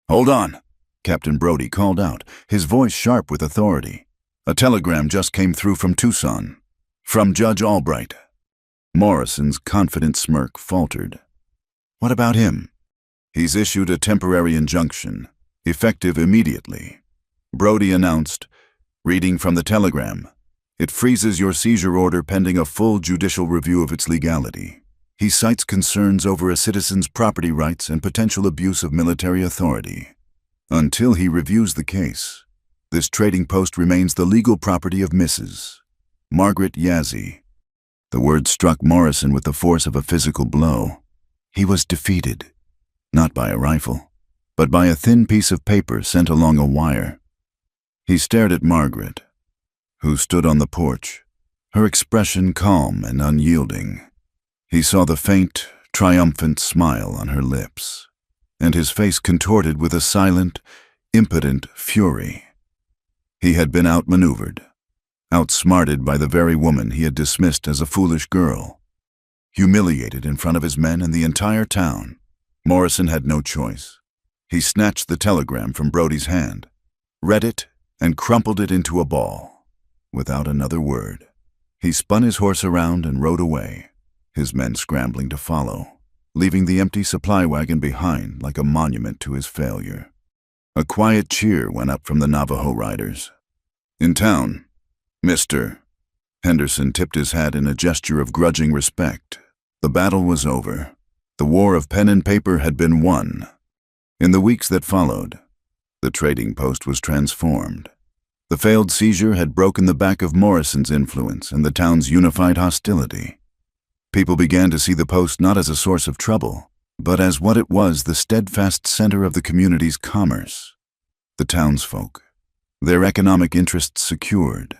"Hold on," Captain Brody called out, his voice sharp with authority. "A telegram just came through from Tucson, from Judge Albright." Morrison's confident smirk faltered. "What about him?" "He's issued a temporary injunction, effective immediately." Brody announced, reading from the telegram, "It freezes your seizure order pending a full judicial review of its legality. He cites concerns over a citizen's property rights and potential abuse of military authority. Until he reviews the case, this trading post remains the legal property of Mrs. Margaret Yazzie." The word struck Morrison with the force of a physical blow. He was defeated, not by a rifle, but by a thin piece of paper sent along a wire. He stared at Margaret, who stood on the porch, her expression calm and unyielding. He saw the faint, triumphant smile on her lips, and his face contorted with a silent, impotent fury. He had been outmaneuvered, outsmarted by the very woman he had dismissed as a foolish girl, humiliated in front of his men and the entire town. Morrison had no choice. He snatched the telegram from Brody's hand, read it, and crumpled it into a ball. Without another word, he spun his horse around and rode away, his men scrambling to follow, leaving the empty supply wagon behind like a monument to his failure. A quiet cheer went up from the Navajo riders. "In town, Mr." Henderson tipped his hat in a gesture of grudging respect. The battle was over. The war of pen and paper had been won. In the weeks that followed, the trading post was transformed. The failed seizure had broken the back of Morrison's influence and the town's unified hostility. People began to see the post not as a source of trouble, but as what it was, the steadfast center of the community's commerce. The townsfolk, their economic interests secured,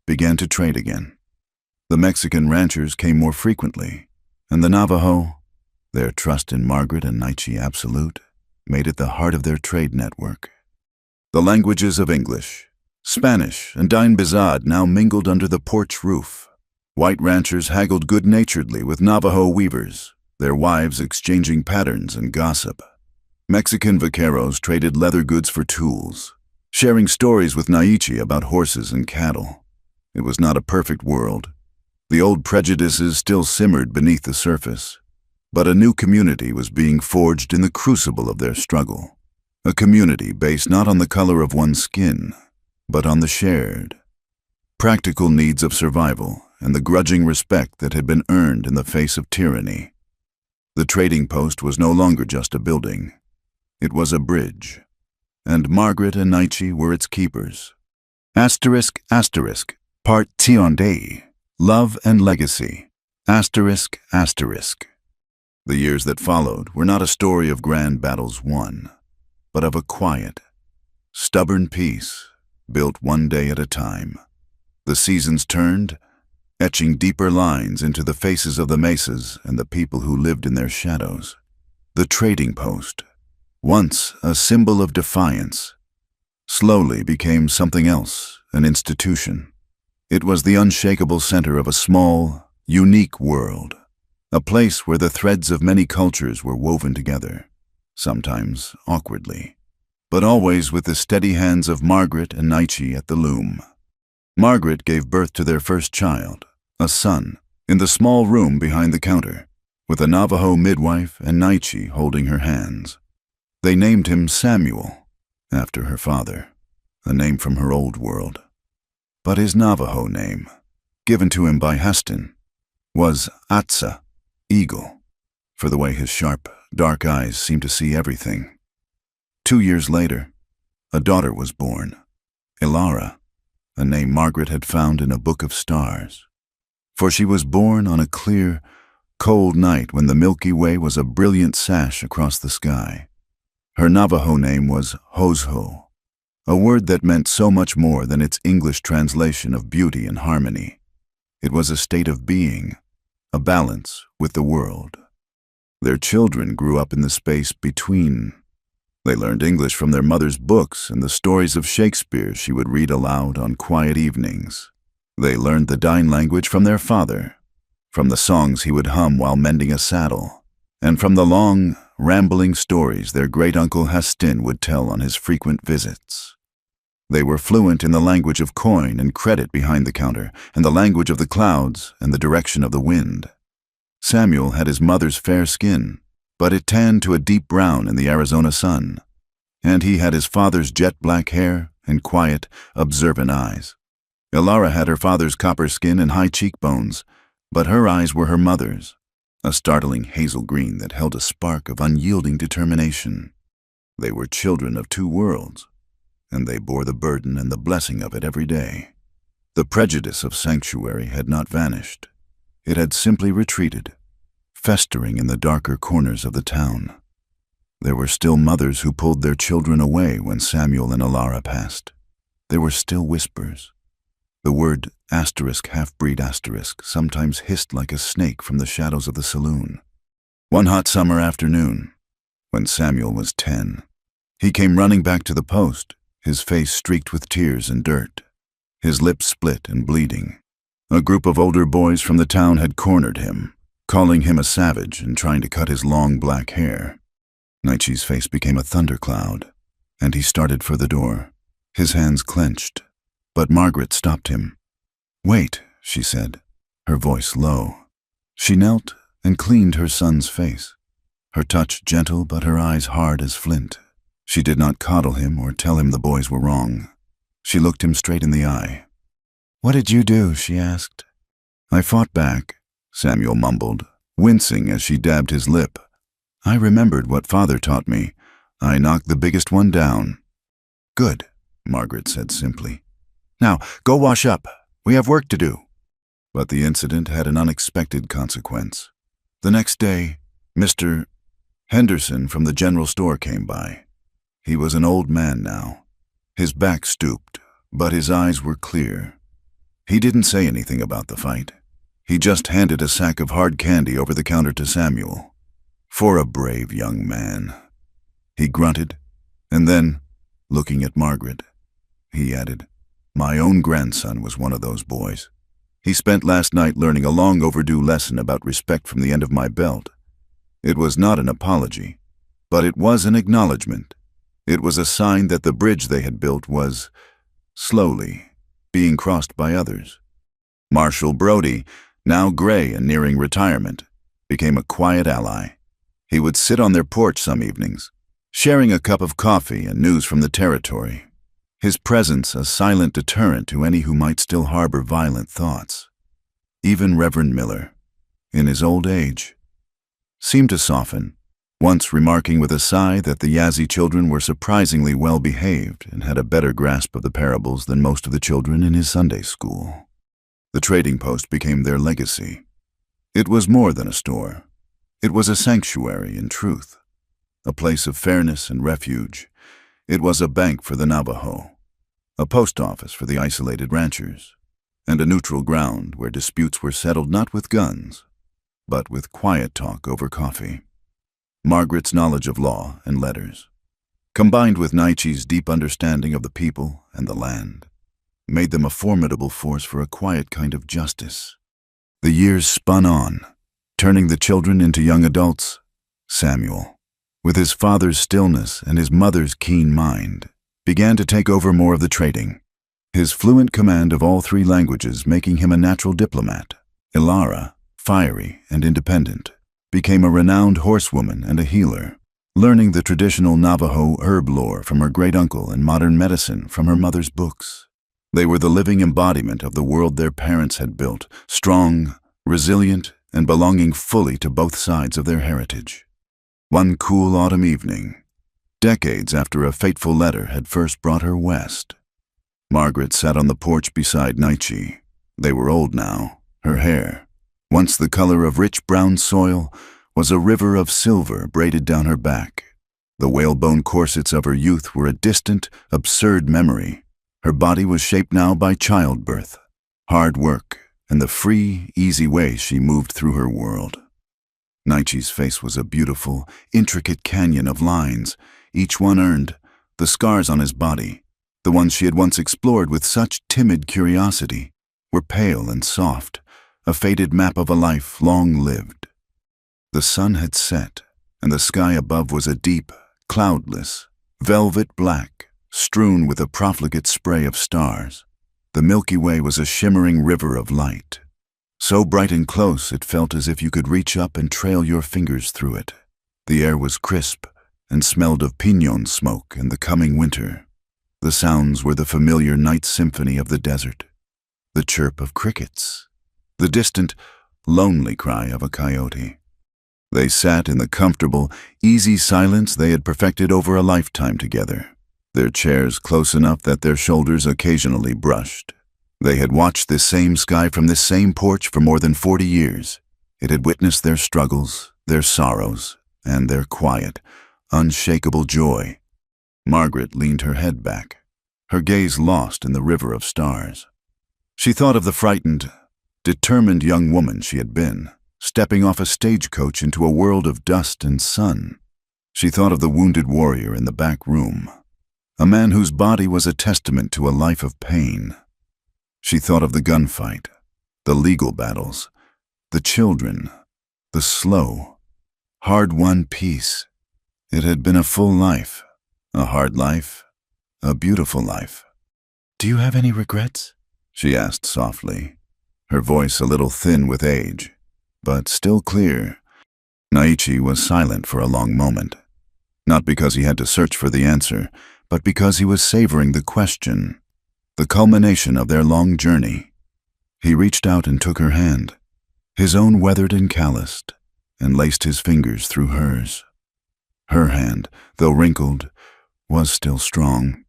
began to trade again. The Mexican ranchers came more frequently, and the Navajo, their trust in Margaret and Nietzsche absolute, made it the heart of their trade network. The languages of English, Spanish, and Dine Bizad now mingled under the porch roof. White ranchers haggled good-naturedly with Navajo weavers, their wives exchanging patterns and gossip. Mexican vaqueros traded leather goods for tools, sharing stories with Nietzsche about horses and cattle. It was not a perfect world. The old prejudices still simmered beneath the surface, but a new community was being forged in the crucible of their struggle. A community based not on the color of one's skin, but on the shared, practical needs of survival and the grudging respect that had been earned in the face of tyranny. The trading post was no longer just a building. It was a bridge, and Margaret and Nietzsche were its keepers. Asterisk, asterisk, Part Tionde, Love and Legacy. Asterisk, asterisk. The years that followed were not a story of grand battles won, but of a quiet, stubborn peace built one day at a time. The seasons turned, etching deeper lines into the faces of the mesas and the people who lived in their shadows. The trading post, once a symbol of defiance, slowly became something else, an institution. It was the unshakable center of a small, unique world, a place where the threads of many cultures were woven together, sometimes awkwardly, but always with the steady hands of Margaret and Nietzsche at the loom. Margaret gave birth to their first child, a son, in the small room behind the counter, with a Navajo midwife and Nietzsche holding her hands. They named him Samuel, after her father, a name from her old world. But his Navajo name, given to him by Heston, was Atsa, eagle, for the way his sharp, dark eyes seemed to see everything. 2 years later, a daughter was born, Ilara, a name Margaret had found in a book of stars. For she was born on a clear, cold night when the Milky Way was a brilliant sash across the sky. Her Navajo name was Hozho, a word that meant so much more than its English translation of beauty and harmony. It was a state of being, a balance with the world. Their children grew up in the space between. They learned English from their mother's books and the stories of Shakespeare she would read aloud on quiet evenings. They learned the Dine language from their father, from the songs he would hum while mending a saddle, and from the long, rambling stories their great-uncle Hestin would tell on his frequent visits. They were fluent in the language of coin and credit behind the counter, and the language of the clouds and the direction of the wind. Samuel had his mother's fair skin, but it tanned to a deep brown in the Arizona sun, and he had his father's jet-black hair and quiet, observant eyes. Ilara had her father's copper skin and high cheekbones, but her eyes were her mother's, a startling hazel green that held a spark of unyielding determination. They were children of two worlds, and they bore the burden and the blessing of it every day. The prejudice of sanctuary had not vanished. It had simply retreated, festering in the darker corners of the town. There were still mothers who pulled their children away when Samuel and Ilara passed. There were still whispers. The word asterisk half-breed asterisk sometimes hissed like a snake from the shadows of the saloon. One hot summer afternoon, when Samuel was 10, he came running back to the post, his face streaked with tears and dirt, his lips split and bleeding. A group of older boys from the town had cornered him, calling him a savage and trying to cut his long black hair. Nietzsche's face became a thundercloud, and he started for the door, his hands clenched. But Margaret stopped him. "Wait," she said, her voice low. She knelt and cleaned her son's face. her touch gentle but her eyes hard as flint. She did not coddle him or tell him the boys were wrong. She looked him straight in the eye. "What did you do?" she asked. "I fought back," Samuel mumbled, wincing as she dabbed his lip. "I remembered what Father taught me. I knocked the biggest one down." "Good," Margaret said simply. "Now, go wash up. We have work to do." But the incident had an unexpected consequence. The next day, Mr. Henderson from the general store came by. He was an old man now. His back stooped, but his eyes were clear. He didn't say anything about the fight. He just handed a sack of hard candy over the counter to Samuel. "For a brave young man." He grunted, and then, looking at Margaret, he added, "My own grandson was one of those boys. He spent last night learning a long overdue lesson about respect from the end of my belt. It was not an apology, but it was an acknowledgement. It was a sign that the bridge they had built was, slowly, being crossed by others. Marshal Brody, now gray and nearing retirement, became a quiet ally. He would sit on their porch some evenings, sharing a cup of coffee and news from the territory. His presence a silent deterrent to any who might still harbor violent thoughts. Even Reverend Miller, in his old age, seemed to soften, once remarking with a sigh that the Yazzie children were surprisingly well behaved and had a better grasp of the parables than most of the children in his Sunday school. The trading post became their legacy. It was more than a store. It was a sanctuary in truth, a place of fairness and refuge. It was a bank for the Navajo, a post office for the isolated ranchers, and a neutral ground where disputes were settled not with guns, but with quiet talk over coffee. Margaret's knowledge of law and letters, combined with Naichi's deep understanding of the people and the land, made them a formidable force for a quiet kind of justice. The years spun on, turning the children into young adults. Samuel, with his father's stillness and his mother's keen mind, began to take over more of the trading, his fluent command of all three languages making him a natural diplomat. Ilara, fiery and independent, became a renowned horsewoman and a healer, learning the traditional Navajo herb lore from her great-uncle and modern medicine from her mother's books. They were the living embodiment of the world their parents had built, strong, resilient, and belonging fully to both sides of their heritage. One cool autumn evening, decades after a fateful letter had first brought her west, Margaret sat on the porch beside Naichi. They were old now. Her hair, once the color of rich brown soil, was a river of silver braided down her back. The whalebone corsets of her youth were a distant, absurd memory. Her body was shaped now by childbirth, hard work, and the free, easy way she moved through her world. Naichi's face was a beautiful, intricate canyon of lines, each one earned, the scars on his body, the ones she had once explored with such timid curiosity, were pale and soft, a faded map of a life long lived. The sun had set, and the sky above was a deep, cloudless, velvet black, strewn with a profligate spray of stars. The Milky Way was a shimmering river of light, so bright and close it felt as if you could reach up and trail your fingers through it. The air was crisp and smelled of piñon smoke and the coming winter. The sounds were the familiar night symphony of the desert, the chirp of crickets, the distant, lonely cry of a coyote. They sat in the comfortable, easy silence they had perfected over a lifetime together, their chairs close enough that their shoulders occasionally brushed. They had watched this same sky from this same porch for more than 40 years. It had witnessed their struggles, their sorrows, and their quiet, unshakable joy. Margaret leaned her head back, her gaze lost in the river of stars. She thought of the frightened, determined young woman she had been, stepping off a stagecoach into a world of dust and sun. She thought of the wounded warrior in the back room, a man whose body was a testament to a life of pain. She thought of the gunfight, the legal battles, the children, the slow, hard-won peace. It had been a full life, a hard life, a beautiful life. "Do you have any regrets?" she asked softly, her voice a little thin with age, but still clear. Naichi was silent for a long moment, not because he had to search for the answer, but because he was savoring the question, the culmination of their long journey. He reached out and took her hand, his own weathered and calloused, and laced his fingers through hers. Her hand, though wrinkled, was still strong.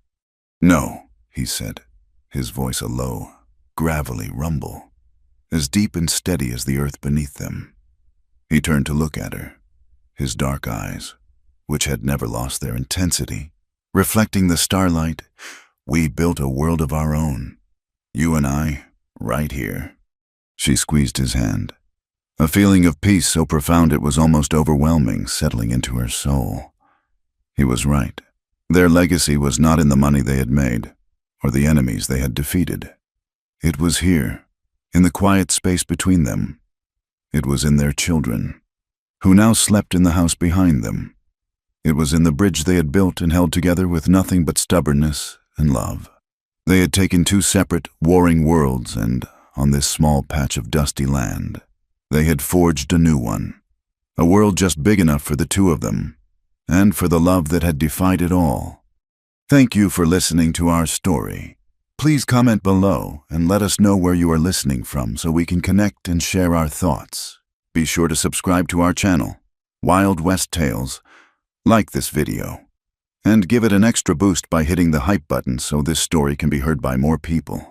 "No," he said, his voice a low, gravelly rumble, as deep and steady as the earth beneath them. He turned to look at her, his dark eyes, which had never lost their intensity, reflecting the starlight. "We built a world of our own, you and I, right here." She squeezed his hand, a feeling of peace so profound it was almost overwhelming, settling into her soul. He was right. Their legacy was not in the money they had made, or the enemies they had defeated. It was here, in the quiet space between them. It was in their children, who now slept in the house behind them. It was in the bridge they had built and held together with nothing but stubbornness and love. They had taken two separate, warring worlds, and on this small patch of dusty land, they had forged a new one, a world just big enough for the two of them, and for the love that had defied it all. Thank you for listening to our story. Please comment below and let us know where you are listening from so we can connect and share our thoughts. Be sure to subscribe to our channel, Wild West Tales, like this video, and give it an extra boost by hitting the hype button so this story can be heard by more people.